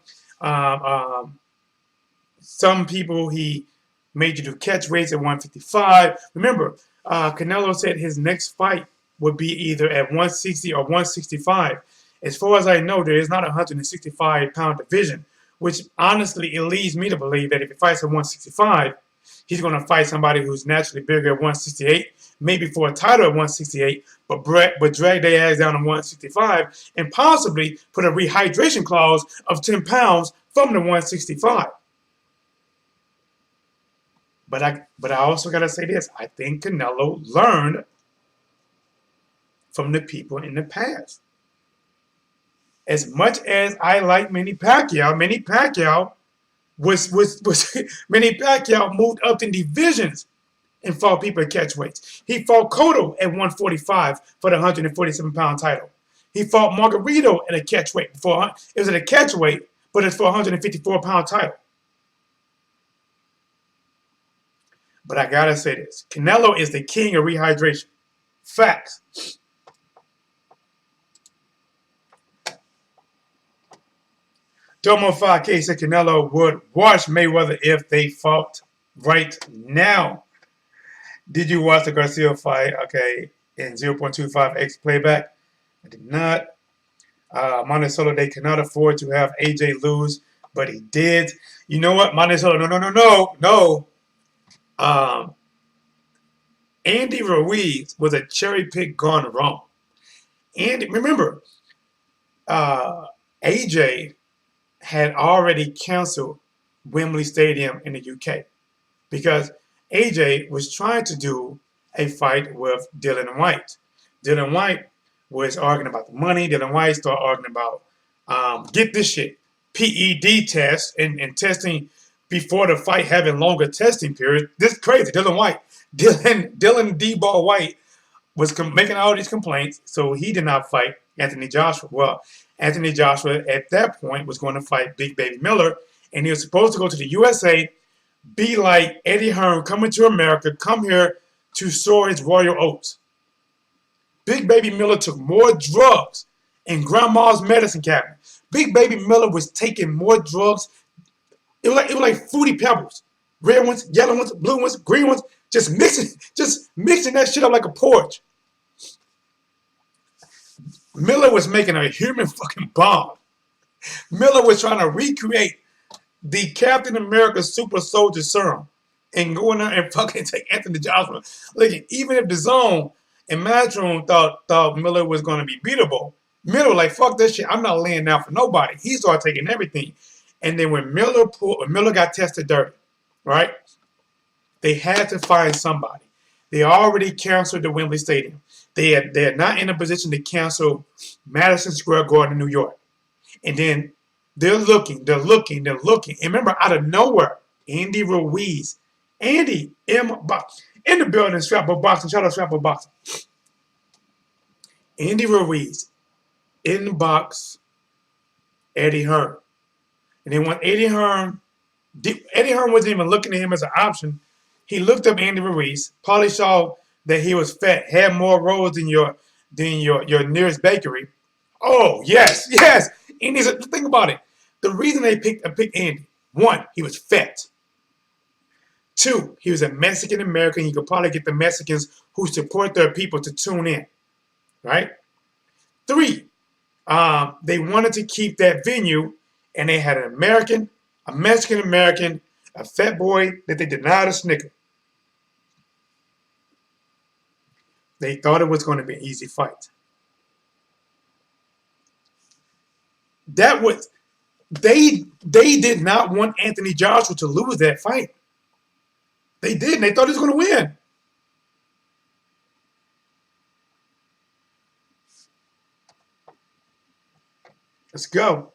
Some people, he made you do catch weights at 155. Remember, Canelo said his next fight would be either at 160 or 165. As far as I know, there is not a 165-pound division, which honestly, it leads me to believe that if he fights at 165, he's going to fight somebody who's naturally bigger at 168, maybe for a title at 168, but drag their ass down to 165 and possibly put a rehydration clause of 10 pounds from the 165. But I also got to say this. I think Canelo learned from the people in the past. As much as I like Manny Pacquiao Manny Pacquiao moved up in divisions and fought people at catch weights. He fought Cotto at 145 for the 147-pound title. He fought Margarito at a catch weight. It was at a catch weight, but it's for a 154-pound title. But I gotta say this. Canelo is the king of rehydration. Facts. Domo 5K said Canelo would watch Mayweather if they fought right now. Did you watch the Garcia fight? Okay, in 0.25x playback? I did not. Montesolo, they cannot afford to have AJ lose, but he did. You know what, Montesolo? No. Andy Ruiz was a cherry pick gone wrong. And remember, AJ had already canceled Wembley Stadium in the UK because AJ was trying to do a fight with Dylan White. Dylan White was arguing about the money. Dylan White started arguing about, get this shit, PED tests and testing before the fight, having longer testing periods. This is crazy. Dylan D-Ball White was making all these complaints, so he did not fight Anthony Joshua. Well, Anthony Joshua at that point was going to fight Big Baby Miller, and he was supposed to go to the USA, be like Eddie Hearn, coming to America, come here to soar his royal oats. Big Baby Miller took more drugs in Grandma's medicine cabinet. Big Baby Miller was taking more drugs. It was like Fruity Pebbles. Red ones, yellow ones, blue ones, green ones, just mixing that shit up like a porridge. Miller was making a human fucking bomb. Miller was trying to recreate the Captain America Super Soldier Serum and go in there and fucking take Anthony Joshua. Look, even if the zone And Matchroom thought Miller was going to be beatable. Miller like, fuck this shit. I'm not laying down for nobody. He started taking everything. And then when Miller got tested dirty, right? They had to find somebody. They already canceled the Wembley Stadium. They're not in a position to cancel Madison Square Garden in New York. And then they're looking. And remember, out of nowhere, Andy Ruiz. Andy M. in the building, Scrapbook Boxing. Shout out Scrapbook Boxing. Andy Ruiz in the box, Eddie Hearn. And then when Eddie Hearn wasn't even looking at him as an option. He looked up Andy Ruiz, probably saw that he was fat, had more rolls than your nearest bakery. Oh, yes. Andy's think about it. The reason they picked Andy, one, he was fat. Two, he was a Mexican American. You could probably get the Mexicans who support their people to tune in. Right? Three, they wanted to keep that venue, and they had an American, a Mexican American, a fat boy that they denied a snicker. They thought it was going to be an easy fight. They did not want Anthony Joshua to lose that fight. They didn't. They thought he was going to win. Let's go.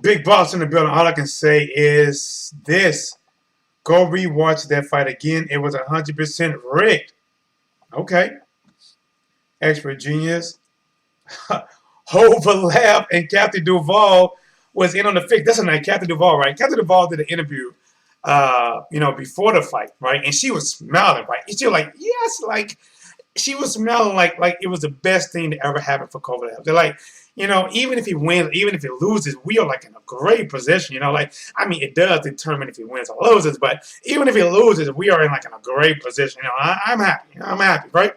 Big Boss in the building. All I can say is this. Go rewatch that fight again. It was 100% rigged. Okay. Expert Genius. Kovalev and Kathy Duvall was in on the fix. That's a night. Kathy Duvall, right? Kathy Duvall did an interview, before the fight, right? And she was smiling, right? And she was like, yes, like, she was smiling like it was the best thing that ever happened for Kovalev. They're like, even if he wins, even if he loses, we are like in a great position, it does determine if he wins or loses, but even if he loses, we are in a great position. I'm happy. I'm happy, right?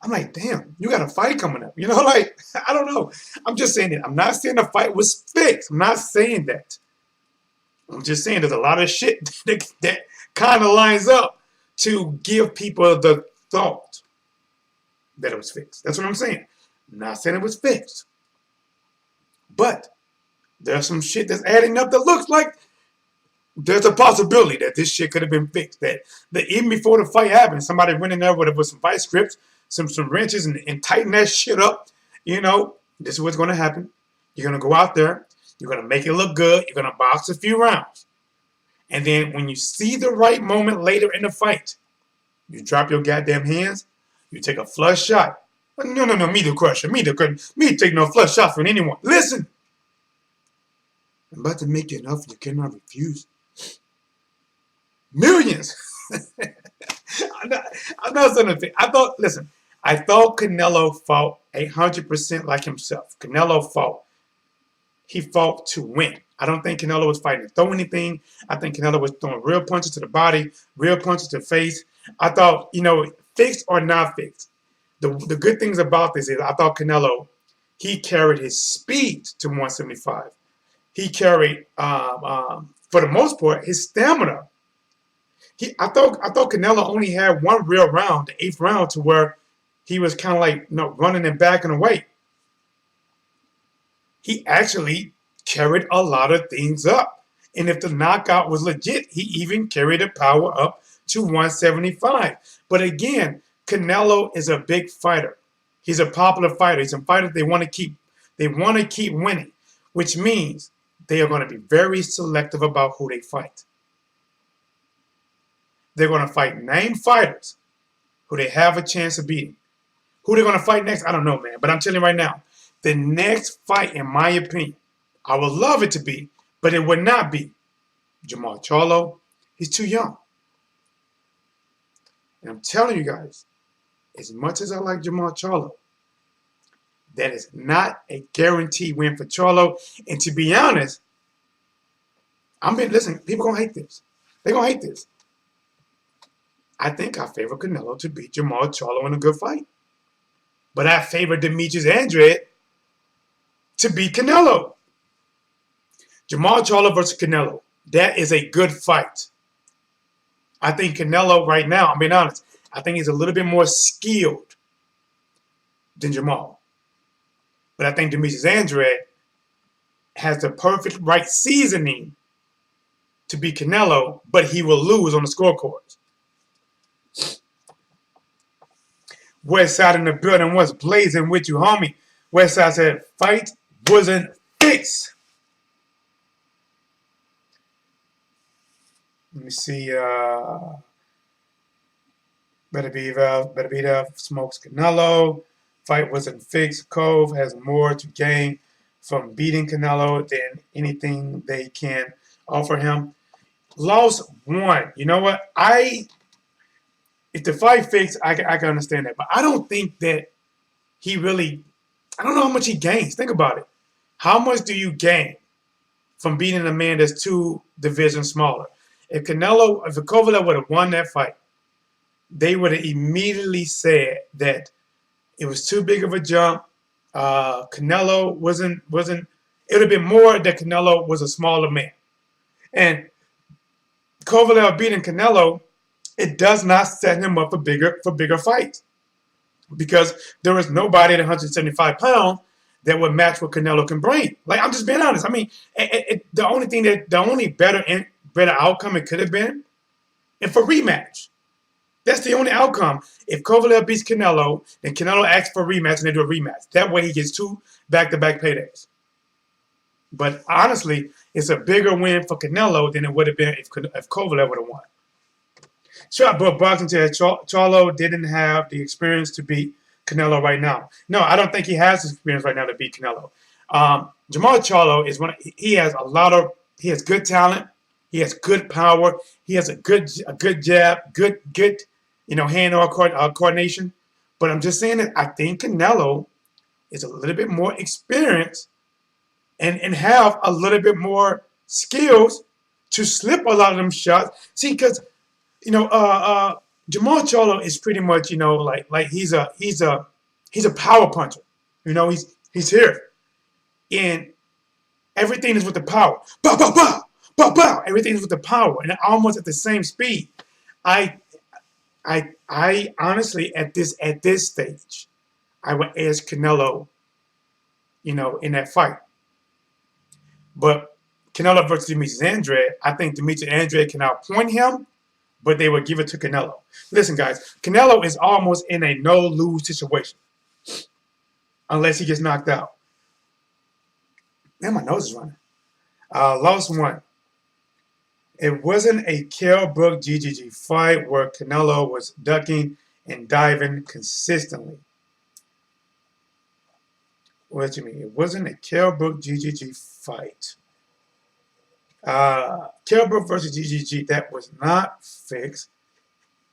I'm like, damn, you got a fight coming up. I don't know. I'm just saying that. I'm not saying the fight was fixed. I'm not saying that. I'm just saying there's a lot of shit that kind of lines up to give people the thought that it was fixed. That's what I'm saying. I'm not saying it was fixed. But there's some shit that's adding up that looks like there's a possibility that this shit could have been fixed. That even before the fight happened, somebody went in there with some vice grips, some wrenches, and tighten that shit up. This is what's going to happen. You're going to go out there. You're going to make it look good. You're going to box a few rounds. And then when you see the right moment later in the fight, you drop your goddamn hands. You take a flush shot. No, me the crusher. Me take no flush shot from anyone. Listen. I'm about to make you an offer you cannot refuse. Millions. I'm not saying anything. I thought Canelo fought 100% like himself. Canelo fought. He fought to win. I don't think Canelo was fighting to throw anything. I think Canelo was throwing real punches to the body, real punches to the face. I thought, fixed or not fixed. The good things about this is I thought Canelo, he carried his speed to 175. He carried, for the most part, his stamina. I thought Canelo only had one real round, the 8th round, to where he was kind of running and backing away. He actually carried a lot of things up. And if the knockout was legit, he even carried the power up to 175. But again, Canelo is a big fighter. He's a popular fighter. He's a fighter they want to keep. They want to keep winning, which means they are going to be very selective about who they fight. They're going to fight 9 fighters who they have a chance of beating. Who they're going to fight next, I don't know, man. But I'm telling you right now, the next fight, in my opinion, I would love it to be, but it would not be Jamal Charlo. He's too young. And I'm telling you guys, as much as I like Jamal Charlo, that is not a guaranteed win for Charlo. And to be honest, listen, people going to hate this. They're going to hate this. I think I favor Canelo to beat Jamal Charlo in a good fight. But I favor Demetrius Andrade to beat Canelo. Jamal Charlo versus Canelo. That is a good fight. I think Canelo right now, I'm being honest, I think he's a little bit more skilled than Jamal. But I think Demetrius Andrade has the perfect right seasoning to beat Canelo, but he will lose on the scorecards. Westside in the building, what's blazing with you, homie? Westside said, fight wasn't fixed. Let me see. Better be there. Smokes Canelo. Fight wasn't fixed. Cove has more to gain from beating Canelo than anything they can offer him. Lost one. You know what? If the fight fixed, I can understand that. But I don't think that he really, I don't know how much he gains. Think about it. How much do you gain from beating a man that's 2 divisions smaller? If Kovalev would have won that fight, they would have immediately said that it was too big of a jump. Canelo wasn't. It would have been more that Canelo was a smaller man. And Kovalev beating Canelo, it does not set him up for bigger fights, because there is nobody at 175 pounds that would match what Canelo can bring. Like, I'm just being honest. I mean, the only better outcome it could have been if a rematch. That's the only outcome. If Kovalev beats Canelo, then Canelo asks for a rematch and they do a rematch. That way he gets 2 back-to-back paydays. But honestly, it's a bigger win for Canelo than it would have been if Kovalev would have won. Shot Book Boxing said Charlo didn't have the experience to beat Canelo right now. No, I don't think he has the experience right now to beat Canelo. Jamal Charlo is he has good talent. He has good power. He has a good jab, good hand-eye coordination. But I'm just saying that I think Canelo is a little bit more experienced and have a little bit more skills to slip a lot of them shots. See, because Jamal Charlo is pretty much like he's a power puncher. He's here, and everything is with the power. Bow, bow, bow, bow, bow. Everything is with the power, and almost at the same speed. I honestly at this stage, I would ask Canelo, in that fight. But Canelo versus Demetrius Andrade, I think Demetrius Andrade can outpoint him, but they would give it to Canelo. Listen, guys, Canelo is almost in a no-lose situation unless he gets knocked out. Man, my nose is running. Lost one. It wasn't a Kell Brook GGG fight where Canelo was ducking and diving consistently. What do you mean? It wasn't a Kell Brook GGG fight. Kell Brook versus GGG, that was not fixed.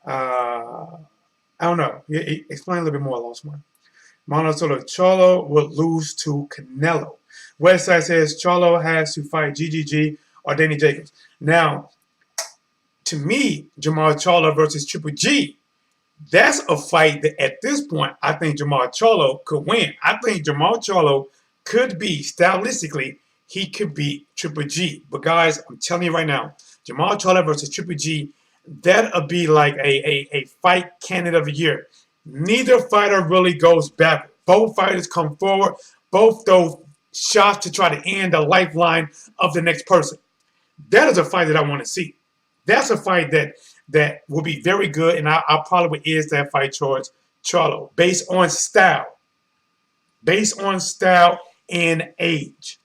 I don't know. Explain a little bit more, Lost one. Mono Solo Charlo would lose to Canelo. Westside says Charlo has to fight GGG or Danny Jacobs. Now, to me, Jamal Charlo versus Triple G, that's a fight that at this point, I think Jamal Charlo could win. I think Jamal Charlo could be, stylistically, he could beat Triple G. But guys, I'm telling you right now, Jamal Charlo versus Triple G, that'll be like a fight candidate of the year. Neither fighter really goes back. Both fighters come forward. Both those shots to try to end the lifeline of the next person. That is a fight that I want to see. That's a fight that will be very good, and I probably would edge that fight towards Charlo based on style. Based on style and age.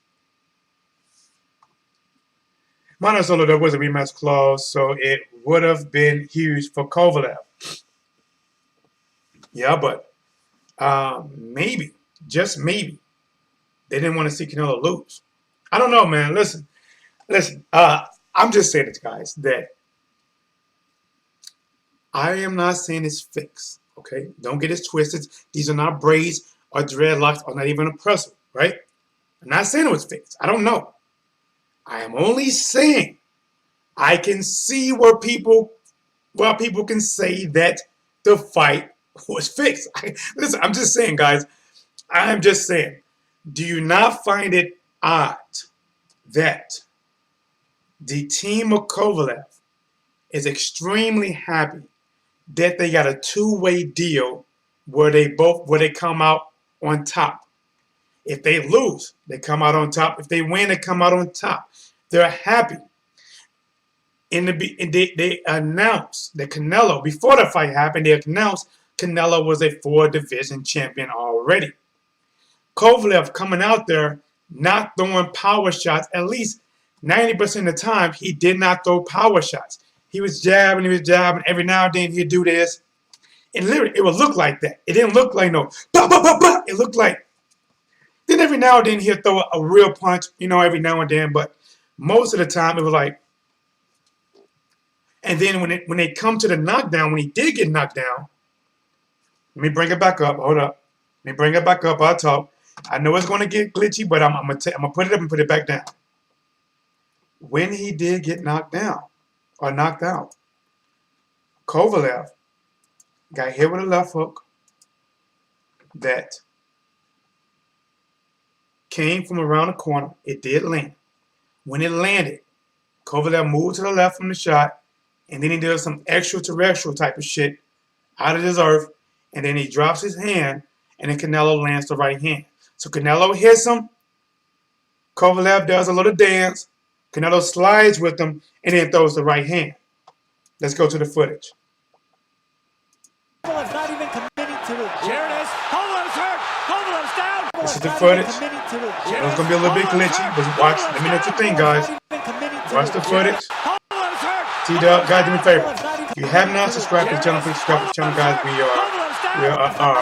Monosolo, there was a rematch clause, so it would have been huge for Kovalev. Yeah, but maybe, just maybe, they didn't want to see Canelo lose. I don't know, man. Listen. I'm just saying it, guys, that I am not saying it's fixed, okay? Don't get it twisted. These are not braids or dreadlocks or not even a pretzel, right? I'm not saying it was fixed. I don't know. I am only saying I can see where people can say that the fight was fixed. Listen, I'm just saying, guys. I'm just saying. Do you not find it odd that the team of Kovalev is extremely happy that they got a two-way deal where they come out on top. If they lose, they come out on top. If they win, they come out on top. They're happy. They announced that Canelo, before the fight happened, they announced Canelo was a 4-division champion already. Kovalev coming out there not throwing power shots. At least 90% of the time, he did not throw power shots. He was jabbing. Every now and then, he'd do this. And literally, it would look like that. It didn't look like no, bah, bah, bah, bah. It looked like, then every now and then, he'd throw a real punch, every now and then. But most of the time, it was like, and then when they come to the knockdown, when he did get knocked down, let me bring it back up. Hold up. Let me bring it back up. I'll talk. I know it's going to get glitchy, but I'm going to put it up and put it back down. When he did get knocked down or knocked out, Kovalev got hit with a left hook that came from around the corner. It did land. When it landed, Kovalev moved to the left from the shot, and then he did some extraterrestrial type of shit out of his earth, and then he drops his hand, and then Canelo lands the right hand. So Canelo hits him. Kovalev does a little dance. Canelo slides with him, and then throws the right hand. Let's go to the footage. Kovalev's not even committing to it. Here it is. Kovalev's hurt. Kovalev's down. This is the footage. It's going to be a little bit glitchy, but watch. Let me know what you think, guys. Watch the footage. T-Dub, guys, do me a favor. If you have not subscribed to the channel, please subscribe to the channel, guys.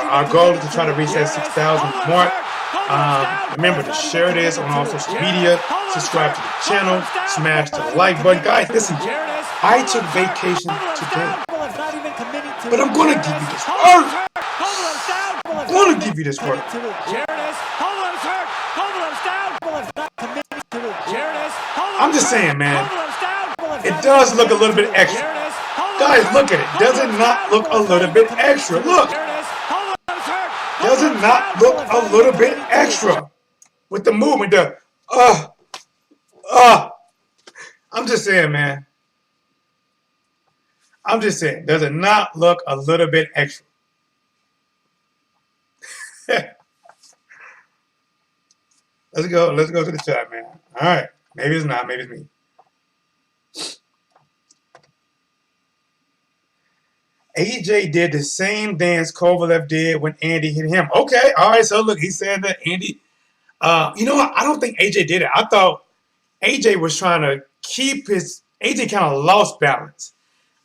Our goal is to try to reach that 6,000 mark. Remember to share this on all social media. Subscribe to the channel. Smash the like button. Guys, listen. I took vacation today. But I'm going to give you this work. I'm going to give you this work. I'm just saying, man. It does look a little bit extra. Guys, look at it. Does it not look a little bit extra? Look. Does it not look a little bit extra? With the movement, I'm just saying, man. I'm just saying. Does it not look a little bit extra? Let's go to the chat, man. All right. Maybe it's not. Maybe it's me. AJ did the same dance Kovalev did when Andy hit him. Okay, all right. So look, he said that Andy. You know what? I don't think AJ did it. I thought AJ was trying to keep his. AJ kind of lost balance.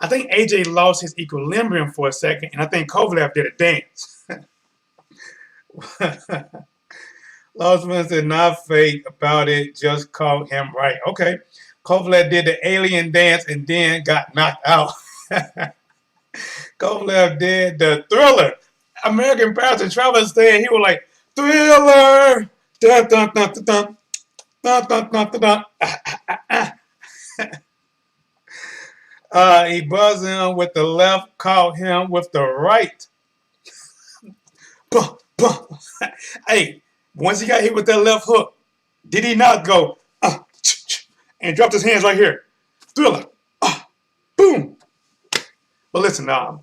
I think AJ lost his equilibrium for a second, and I think Kovalev did a dance. Lostman said, not fake about it, just called him right. Okay. Kovalev did the alien dance and then got knocked out. Kovalev did the Thriller. American Pastor Traveler said, he was like, Thriller. Dun, dun, dun, dun, dun. Dun, dun, dun, dun, dun. He buzzed him with the left, caught him with the right. Hey, once he got hit with that left hook, did he not go and dropped his hands right here? Thriller. Boom. But listen, I'm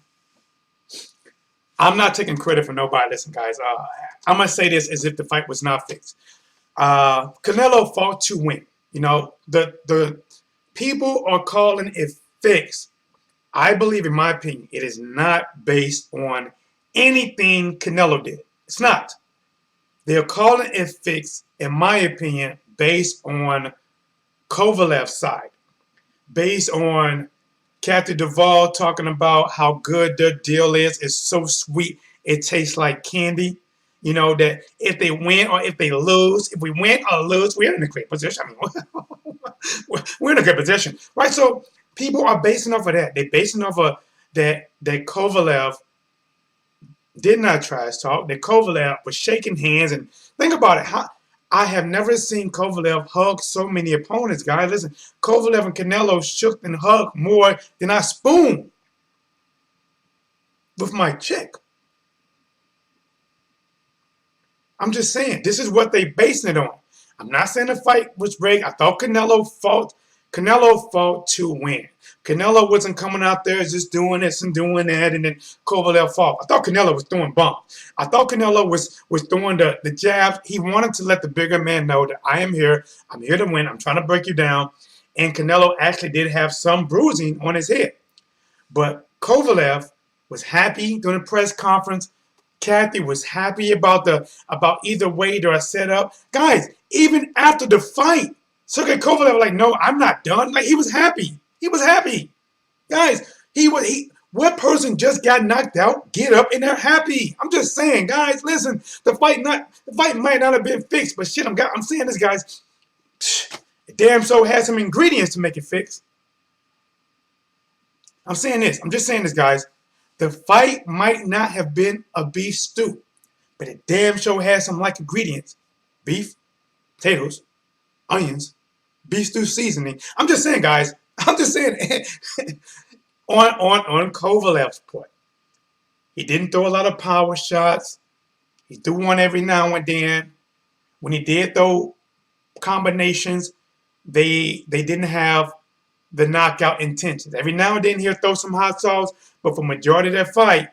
not taking credit for nobody. Listen, guys, I'm going to say this as if the fight was not fixed. Canelo fought to win. You know, the people are calling it fixed. I believe, in my opinion, it is not based on anything Canelo did. It's not. They're calling it fixed, in my opinion, based on Kovalev's side. Based on Captain Duvall talking about how good their deal is. It's so sweet. It tastes like candy. You know, that if they win or if they lose, if we win or lose, we're in a great position. I mean, we're in a good position, right? So people are basing off of that. They're basing off of that Kovalev did not trash talk. That Kovalev was shaking hands. And think about it. I have never seen Kovalev hug so many opponents, guys. Listen, Kovalev and Canelo shook and hugged more than I spoon with my chick. I'm just saying, this is what they basing it on. I'm not saying the fight was rigged. I thought Canelo fought Canelo fought to win. Canelo wasn't coming out there just doing this and doing that, and then Kovalev fought. I thought Canelo was throwing bombs. I thought Canelo was throwing the jabs. He wanted to let the bigger man know that I am here. I'm here to win. I'm trying to break you down. And Canelo actually did have some bruising on his head. But Kovalev was happy during the press conference. Kathy was happy about either way they are set up. Guys, even after the fight, Sergey Kovalev was like, no, I'm not done. Like, he was happy. He was happy. Guys, what person just got knocked out, get up, and they're happy? I'm just saying, guys, listen, the fight might not have been fixed, but shit, I'm saying this, guys, it damn so has some ingredients to make it fix. I'm saying this. I'm just saying this, guys. The fight might not have been a beef stew, but it damn sure has some like ingredients. Beef, potatoes, onions, beef stew seasoning. I'm just saying, guys. I'm just saying on Kovalev's part. He didn't throw a lot of power shots. He threw one every now and then. When he did throw combinations, they didn't have the knockout intentions. Every now and then he'll throw some hot sauce, but for majority of that fight,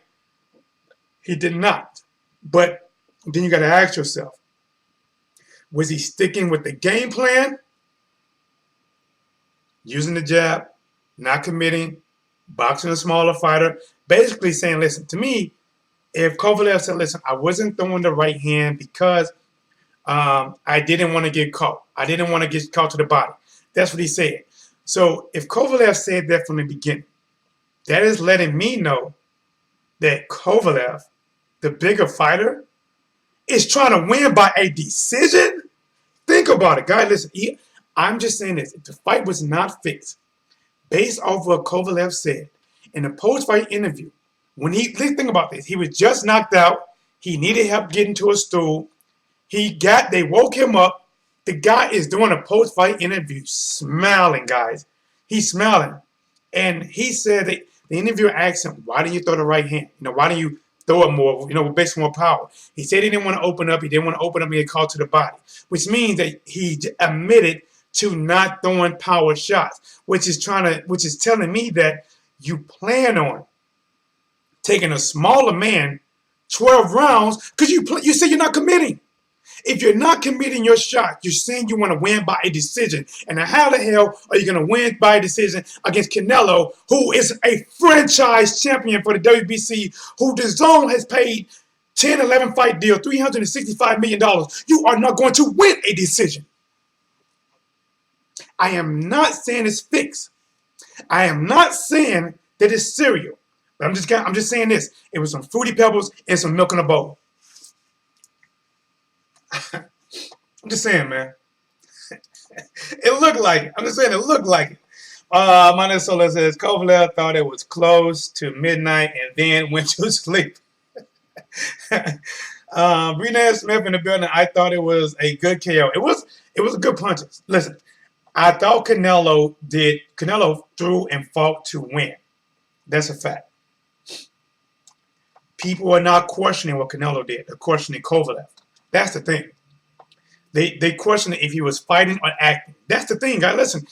he did not. But then you got to ask yourself, was he sticking with the game plan? Using the jab, not committing, boxing a smaller fighter, basically saying, listen, to me, if Kovalev said, listen, I wasn't throwing the right hand because I didn't want to get caught. I didn't want to get caught to the body. That's what he said. So if Kovalev said that from the beginning, that is letting me know that Kovalev, the bigger fighter, is trying to win by a decision. Think about it, guys. Listen, I'm just saying this. If the fight was not fixed, based off what Kovalev said in the post-fight interview, think about this. He was just knocked out. He needed help getting to a stool. They woke him up. The guy is doing a post-fight interview smiling, guys. He's smiling. And he said that the interviewer asked him, why didn't you throw the right hand? Why don't you throw it more, based on more power? He said he didn't want to open up. He didn't want to open up and get called to the body, which means that he admitted to not throwing power shots, which is telling me that you plan on taking a smaller man 12 rounds because you say you're not committing. If you're not committing your shot, you're saying you want to win by a decision. And how the hell are you going to win by a decision against Canelo, who is a franchise champion for the WBC, who the zone has paid 10, 11 fight deal, $365 million? You are not going to win a decision. I am not saying it's fixed. I am not saying that it's cereal. But I'm just saying this. It was some Fruity Pebbles and some milk in a bowl. I'm just saying, man. It looked like it. I'm just saying it looked like it. Minnesota says Kovalev thought it was close to midnight and then went to sleep. Renee Smith in the building. I thought it was a good KO. It was a good punches. Listen, I thought Canelo threw and fought to win. That's a fact. People are not questioning what Canelo did. They're questioning Kovalev. That's the thing. They question if he was fighting or acting. That's the thing, guys. Listen,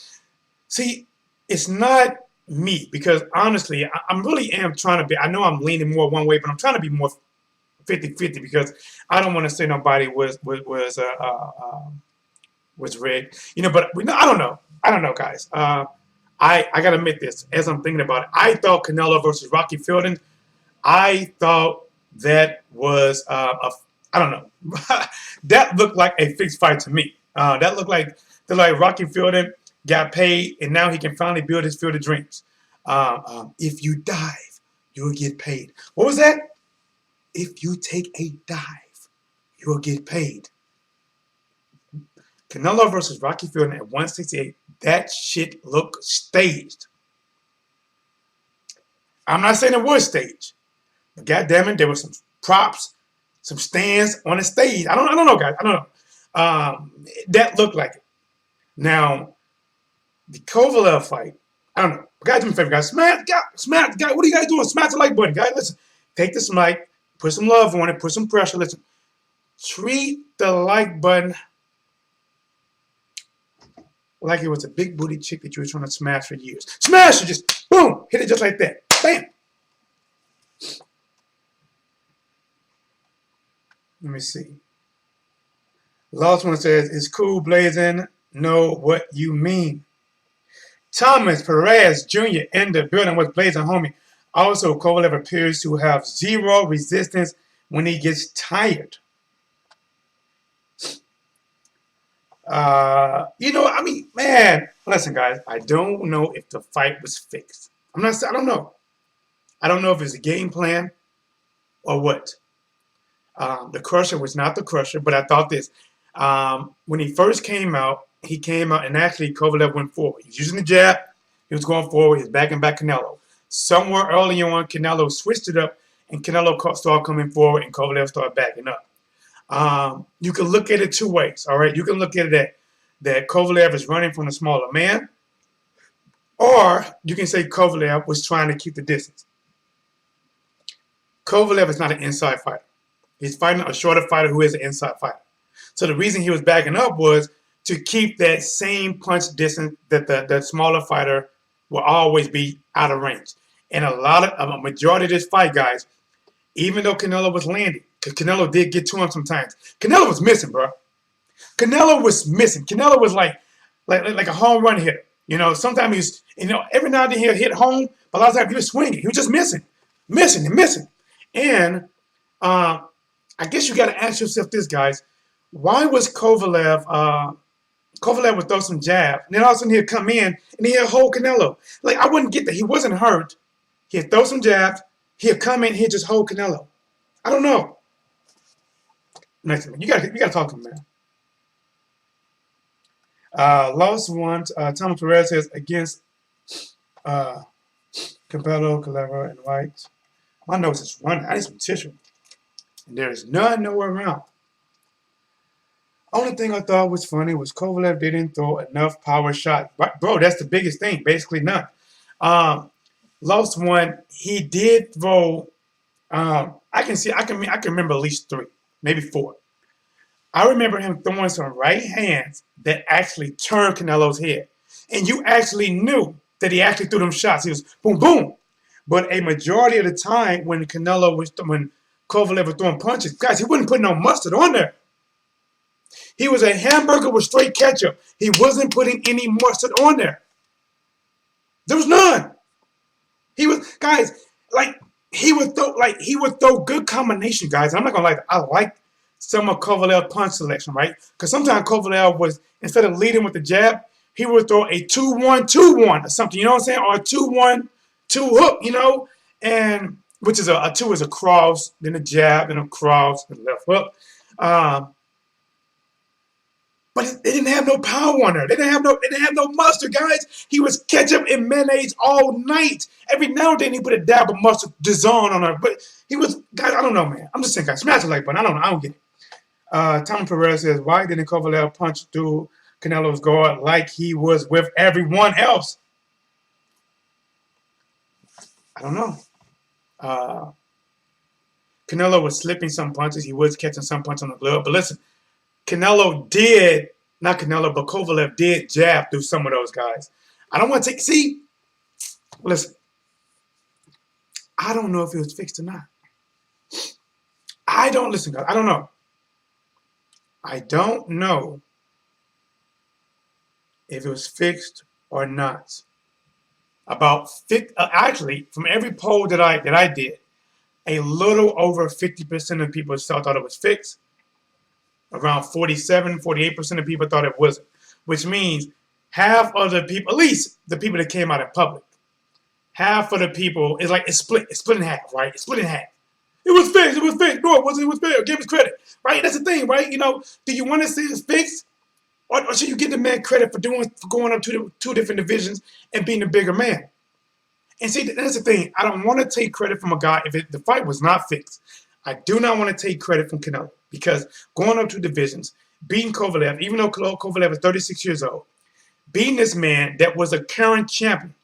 see, it's not me because honestly, I really am trying to be. I know I'm leaning more one way, but I'm trying to be more 50-50 because I don't want to say nobody was rigged. But I don't know. I don't know, guys. I gotta admit this as I'm thinking about it. I thought Canelo versus Rocky Fielding. I thought that was I don't know. That looked like a fixed fight to me. That looked like Rocky Fielding got paid, and now he can finally build his field of dreams. If you dive, you'll get paid. What was that? If you take a dive, you'll get paid. Canelo versus Rocky Fielding at 168. That shit looked staged. I'm not saying it was staged, but goddammit, there were some props, some stands on the stage. I don't know, guys. I don't know. That looked like it. Now, the Kovalev fight, I don't know. Guys, do me a favor, guys. Smash, guys. What are you guys doing? Smash the like button, guys. Listen, take this mic, put some love on it, put some pressure. Listen, treat the like button like it was a big booty chick that you were trying to smash for years. Smash it, just boom, hit it just like that. Bam. Let me see. Last one says, "It's cool, Blazing. Know what you mean." Thomas Perez Jr. in the building with Blazing, homie. Also, Kovalev appears to have zero resistance when he gets tired. I mean, man, listen, guys, I don't know if the fight was fixed. I don't know. I don't know if it's a game plan or what. The Crusher was not the Crusher, but I thought this. When he first came out, and actually Kovalev went forward. He was using the jab. He was going forward. He was backing back Canelo. Somewhere early on, Canelo switched it up, and Canelo started coming forward, and Kovalev started backing up. You can look at it two ways, all right? You can look at it that Kovalev is running from the smaller man, or you can say Kovalev was trying to keep the distance. Kovalev is not an inside fighter. He's fighting a shorter fighter who is an inside fighter. So the reason he was backing up was to keep that same punch distance that the smaller fighter will always be out of range. And a majority of this fight, guys, even though Canelo was landing, because Canelo did get to him sometimes, Canelo was missing, bro. Canelo was missing. Canelo was like a home run hitter. Sometimes he's, every now and then he'll hit home, but a lot of times he was swinging. He was just missing. And I guess you got to ask yourself this, guys. Why was Kovalev would throw some jab, and then all of a sudden he'd come in and he'd hold Canelo. Like, I wouldn't get that. He wasn't hurt. He'd throw some jabs. He'd come in, he'd just hold Canelo. I don't know. Next one. You gotta talk to him, man. Last one, Thomas Perez says against Campbell, Calera, and White. My nose is running. I need some tissue. And there is none nowhere around. Only thing I thought was funny was Kovalev didn't throw enough power shots. Bro, that's the biggest thing. Basically none. Last one, he did throw. I can remember at least 3, maybe 4. I remember him throwing some right hands that actually turned Canelo's head, and you actually knew that he actually threw them shots. He was boom, boom. But a majority of the time, when Kovalev was throwing punches, guys, he wasn't putting no mustard on there. He was a hamburger with straight ketchup. He wasn't putting any mustard on there. There was none. He was, guys, he would throw good combination, guys. I'm not gonna lie, I like some of Kovalev's punch selection, right? Because sometimes Kovalev was, instead of leading with the jab, he would throw a 2-1-2-1 or something, you know what I'm saying? Or a 2-1-2 hook, and which is a 2 is a cross, then a jab, then a cross, then left hook. But they didn't have no power on her. They didn't have no mustard, guys. He was ketchup and mayonnaise all night. Every now and then he put a dab of mustard Dijon on her. But he was, guys, I don't know, man. I'm just saying, guys, smash the like button. I don't know. I don't get it. Tom Perez says, why didn't Kovalev punch through Canelo's guard like he was with everyone else? I don't know. Canelo was slipping some punches. He was catching some punches on the glove. But listen, Kovalev did jab through some of those guys. I don't want to listen, I don't know if it was fixed or not. Listen, guys, I don't know. I don't know if it was fixed or not. Actually, from every poll that I did, a little over 50% of people thought it was fixed. Around 48% of people thought it wasn't, which means half of the people, at least the people that came out in public, half of the people, it's split in half, right? It's split in half. It was fixed. No, it wasn't. It was fixed. Give us credit, right? That's the thing, right? Do you want to say it's fixed, or should you give the man credit for going up to two different divisions and being a bigger man? And see, that's the thing. I don't want to take credit from a guy if the fight was not fixed. I do not want to take credit from Canelo because going up 2 divisions, beating Kovalev, even though Kovalev is 36 years old, beating this man that was a current champion.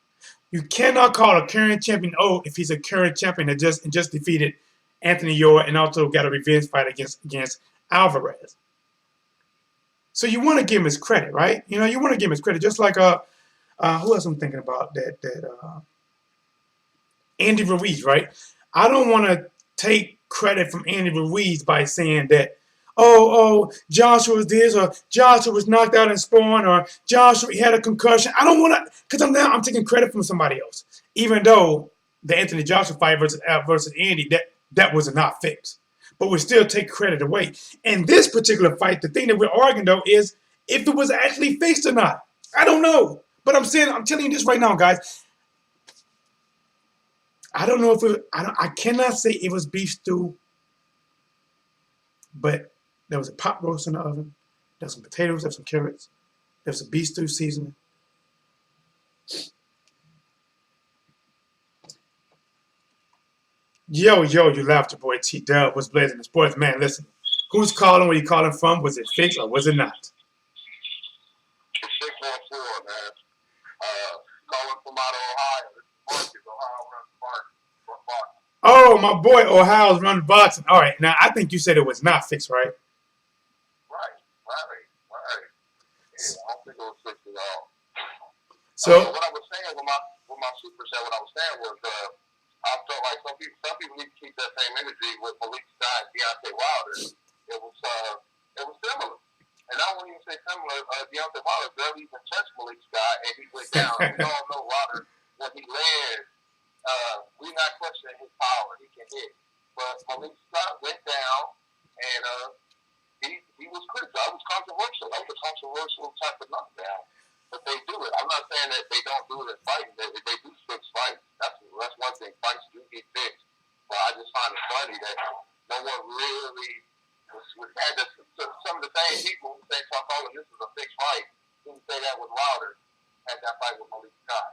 You cannot call a current champion old if he's a current champion that just defeated Anthony Joa and also got a revenge fight against Alvarez. So you want to give him his credit, right? You know, you want to give him his credit, just like who else I'm thinking about that Andy Ruiz, right? I don't want to take credit from Andy Ruiz by saying that, Joshua was this, or Joshua was knocked out in sparring, or Joshua had a concussion. I don't want to, because I'm taking credit from somebody else, even though the Anthony Joshua fight versus Andy, that was not fixed. But we still take credit away. And this particular fight, the thing that we're arguing though is if it was actually fixed or not. I don't know. But I'm telling you this right now, guys. I don't know if I cannot say it was beef stew, but there was a pot roast in the oven. There's some potatoes, there's some carrots, there's some beef stew seasoning. Yo, you laughed, your boy T-Dub was blazing the sports. Man, listen, who's calling, where you calling from? Was it fixed or was it not? It's 614, man. Calling from out of Ohio. This is Ohio runs boxing. Oh, my boy Ohio's running boxing. All right, now I think you said it was not fixed, right? Right. Yeah, I don't think it was fixed at all. So what I was saying with my super set, what I was saying was I felt like some people need to keep that same energy with Malik Scott and Deontay Wilder. It was similar. And I wouldn't even say similar. Deontay Wilder barely even touched Malik Scott, and he went down. We all know Wilder, when he lands, we're not questioning his power. He can hit. But Malik Scott went down, and he was critical. That was controversial. That was a controversial type of knockdown. But they do it. I'm not saying that they don't do it in fighting. They do fix fights. That's one thing. Fights do get fixed. But I just find it funny that no one really had some of the same people who say, "Oh, this is a fixed fight." Didn't say that with Wilder. Had that fight with Malik Scott.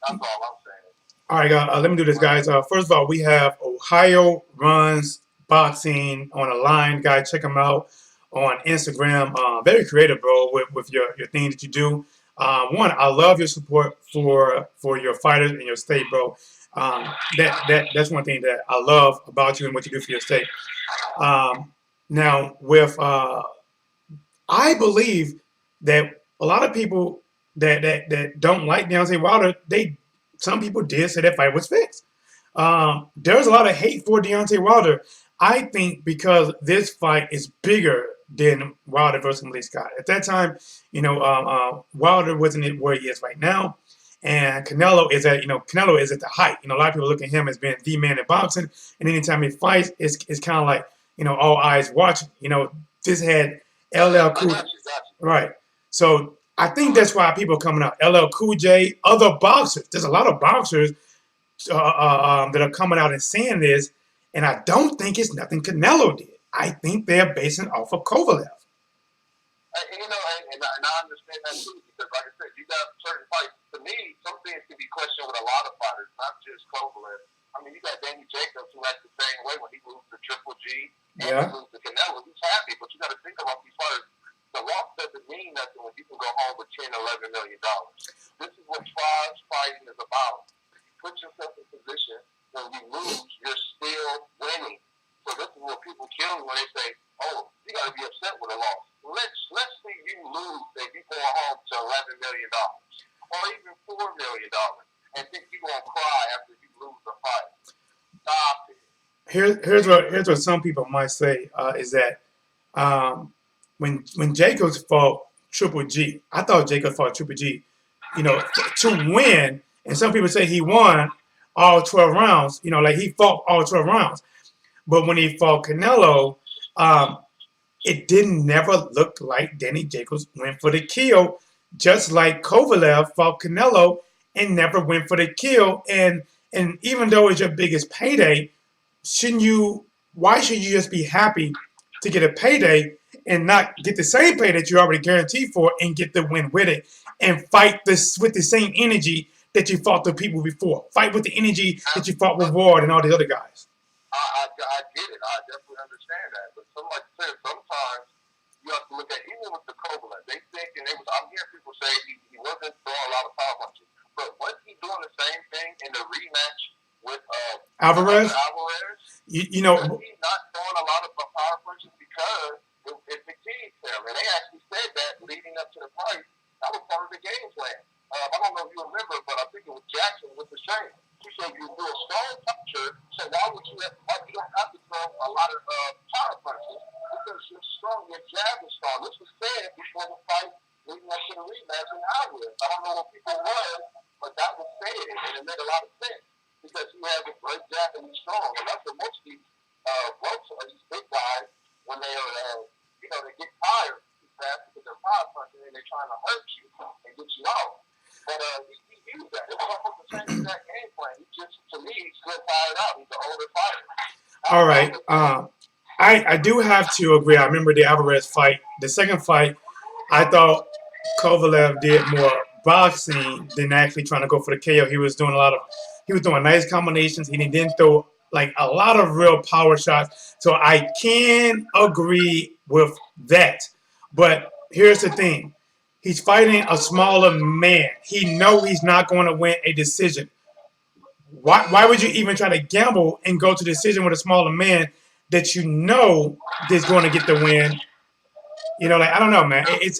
That's all I'm saying. all right, let me do this, guys. First of all, we have Ohio Runs Boxing on a line, guys. Check them out on Instagram. Very creative, bro, with your thing that you do. One, I love your support for your fighters in your state, bro. That's one thing that I love about you and what you do for your state. Now, with I believe that a lot of people that don't like Deontay Wilder, some people did say that fight was fixed. There's a lot of hate for Deontay Wilder. I think because this fight is bigger than Wilder versus Malik Scott. At that time, Wilder wasn't where he is right now, and Canelo is at the height. A lot of people look at him as being the man in boxing, and anytime he fights, it's kind of like all eyes watching. This had LL Cool, right? So I think that's why people are coming out. LL Cool J, other boxers. There's a lot of boxers that are coming out and saying this, and I don't think it's nothing Canelo did. I think they're basing off of Kovalev. And I understand that too, because like I said, you got certain fights. To me, some things can be questioned with a lot of fighters, not just Kovalev. I mean, you got Danny Jacobs who acted the same way when he moved to Triple G and he moved to Canelo. He's happy, but you got to think about these fighters. The loss doesn't mean nothing when you can go home with $10, $11 million. This is what trials fighting is about. You put yourself in position when you lose, you're still winning. So this is what people kill when they say, "Oh, you got to be upset with a loss." Let's see you lose and you go home to $11 million or even $4 million, and think you're gonna cry after you lose the fight. Stop it. Here's what some people might say is that when Jacobs fought Triple G, I thought Jacobs fought Triple G, to win, and some people say he won all 12 rounds. Like he fought all 12 rounds. But when he fought Canelo, it never looked like Danny Jacobs went for the kill, just like Kovalev fought Canelo and never went for the kill. And even though it's your biggest payday, why should you just be happy to get a payday and not get the same pay that you already guaranteed for and get the win with it and fight this with the same energy that you fought the people before? Fight with the energy that you fought with Ward and all the other guys. I get it. I definitely understand that. But like I said, sometimes you have to look at, even with the Kovalev, they think, I'm hearing people say he wasn't throwing a lot of power punches. But was he doing the same thing in the rematch with Alvarez? Was he not throwing a lot of power punches because it fatigues him? And they actually said made a lot of sense because he has a great jab and he's strong. And that's what most of these blokes or these big guys, when they are, they get tired too fast because they're power punching and they're trying to hurt you and get you out. But he used that. It was almost the same exact game plan. He just, to me, he's still tired out. He's an older fighter. All right. I do have to agree. I remember the Alvarez fight. The second fight, I thought Kovalev did more boxing than actually trying to go for the KO. He was doing nice combinations. He didn't throw like a lot of real power shots. So I can agree with that. But here's the thing. He's fighting a smaller man. He knows he's not going to win a decision. Why would you even try to gamble and go to decision with a smaller man that you know is going to get the win? I don't know, man. I agree with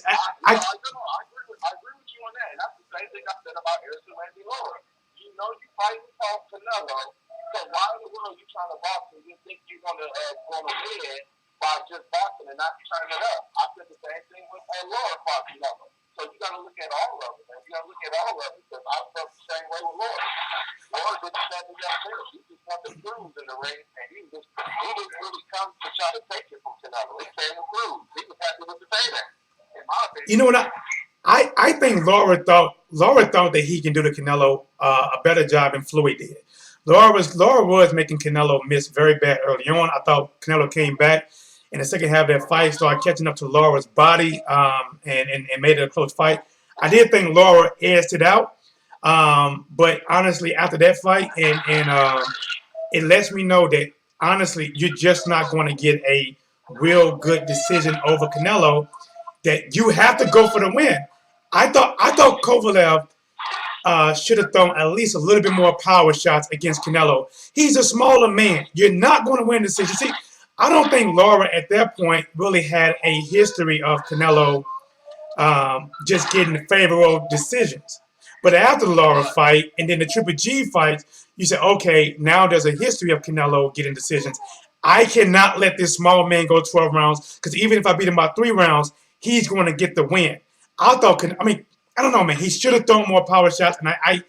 you on that. And that's the same thing I said about Harrison Randy Laura. You know you fighting Canelo, so why in the world are you trying to box and you think you're going to win by just boxing and not turning it up? I said the same thing with Laura fighting Canelo. So you got to look at all of it, man. You got to look at all of it because I felt the same way with Laura. Laura didn't stand up there. He just wanted to bruise in the ring, and he didn't really come to try to take it from Canelo. He came to bruise. He was happy with the payback. In my opinion. You know what? I think Laura thought that he can do the Canelo a better job than Floyd did. Laura was making Canelo miss very bad early on. I thought Canelo came back in the second half of that fight, started catching up to Laura's body and made it a close fight. I did think Laura edged it out, but honestly, after that fight, and it lets me know that honestly, you're just not going to get a real good decision over Canelo. That you have to go for the win. I thought Kovalev should have thrown at least a little bit more power shots against Canelo. He's a smaller man. You're not going to win the decision. See, I don't think Laura at that point really had a history of Canelo just getting favorable decisions. But after the Laura fight and then the Triple G fight, you say, okay, now there's a history of Canelo getting decisions. I cannot let this small man go 12 rounds because even if I beat him by 3 rounds, he's going to get the win. I don't know, man. He should have thrown more power shots, and I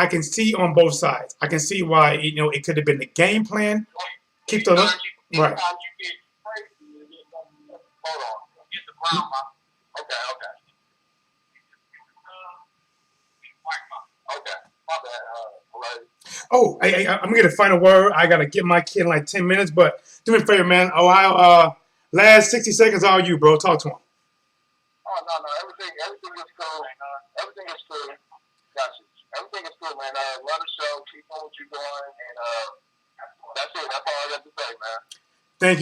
can see on both sides. I can see why it could have been the game plan. Keep the right. Hold on. Get the ground. Okay. Okay. My bad. Oh, I'm gonna get a final word. I gotta get my kid in like 10 minutes, but do me a favor, man. Ohio, last 60 seconds, all you, bro. Talk to him. Oh no, everything is cool. Everything is cool. Gotcha. Everything is cool, man. Love the show. Keep on what you're doing, and that's it. That's all I got to say, man.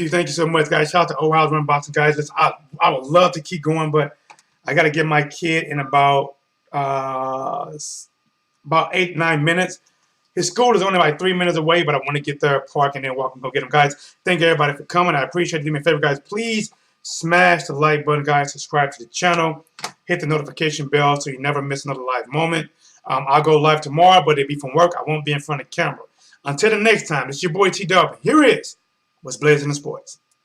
Thank you so much, guys. Shout out to Ohio's Run Boxing, guys. I would love to keep going, but I got to get my kid in about 8-9 minutes. His school is only like 3 minutes away, but I want to get there, park, and then walk and go get him, guys. Thank you, everybody, for coming. I appreciate it. Do me a favor, guys. Please smash the like button, guys. Subscribe to the channel. Hit the notification bell so you never miss another live moment. I'll go live tomorrow, but it'll be from work. I won't be in front of camera. Until the next time, it's your boy T-Dub. Here is what's blazing in the sports.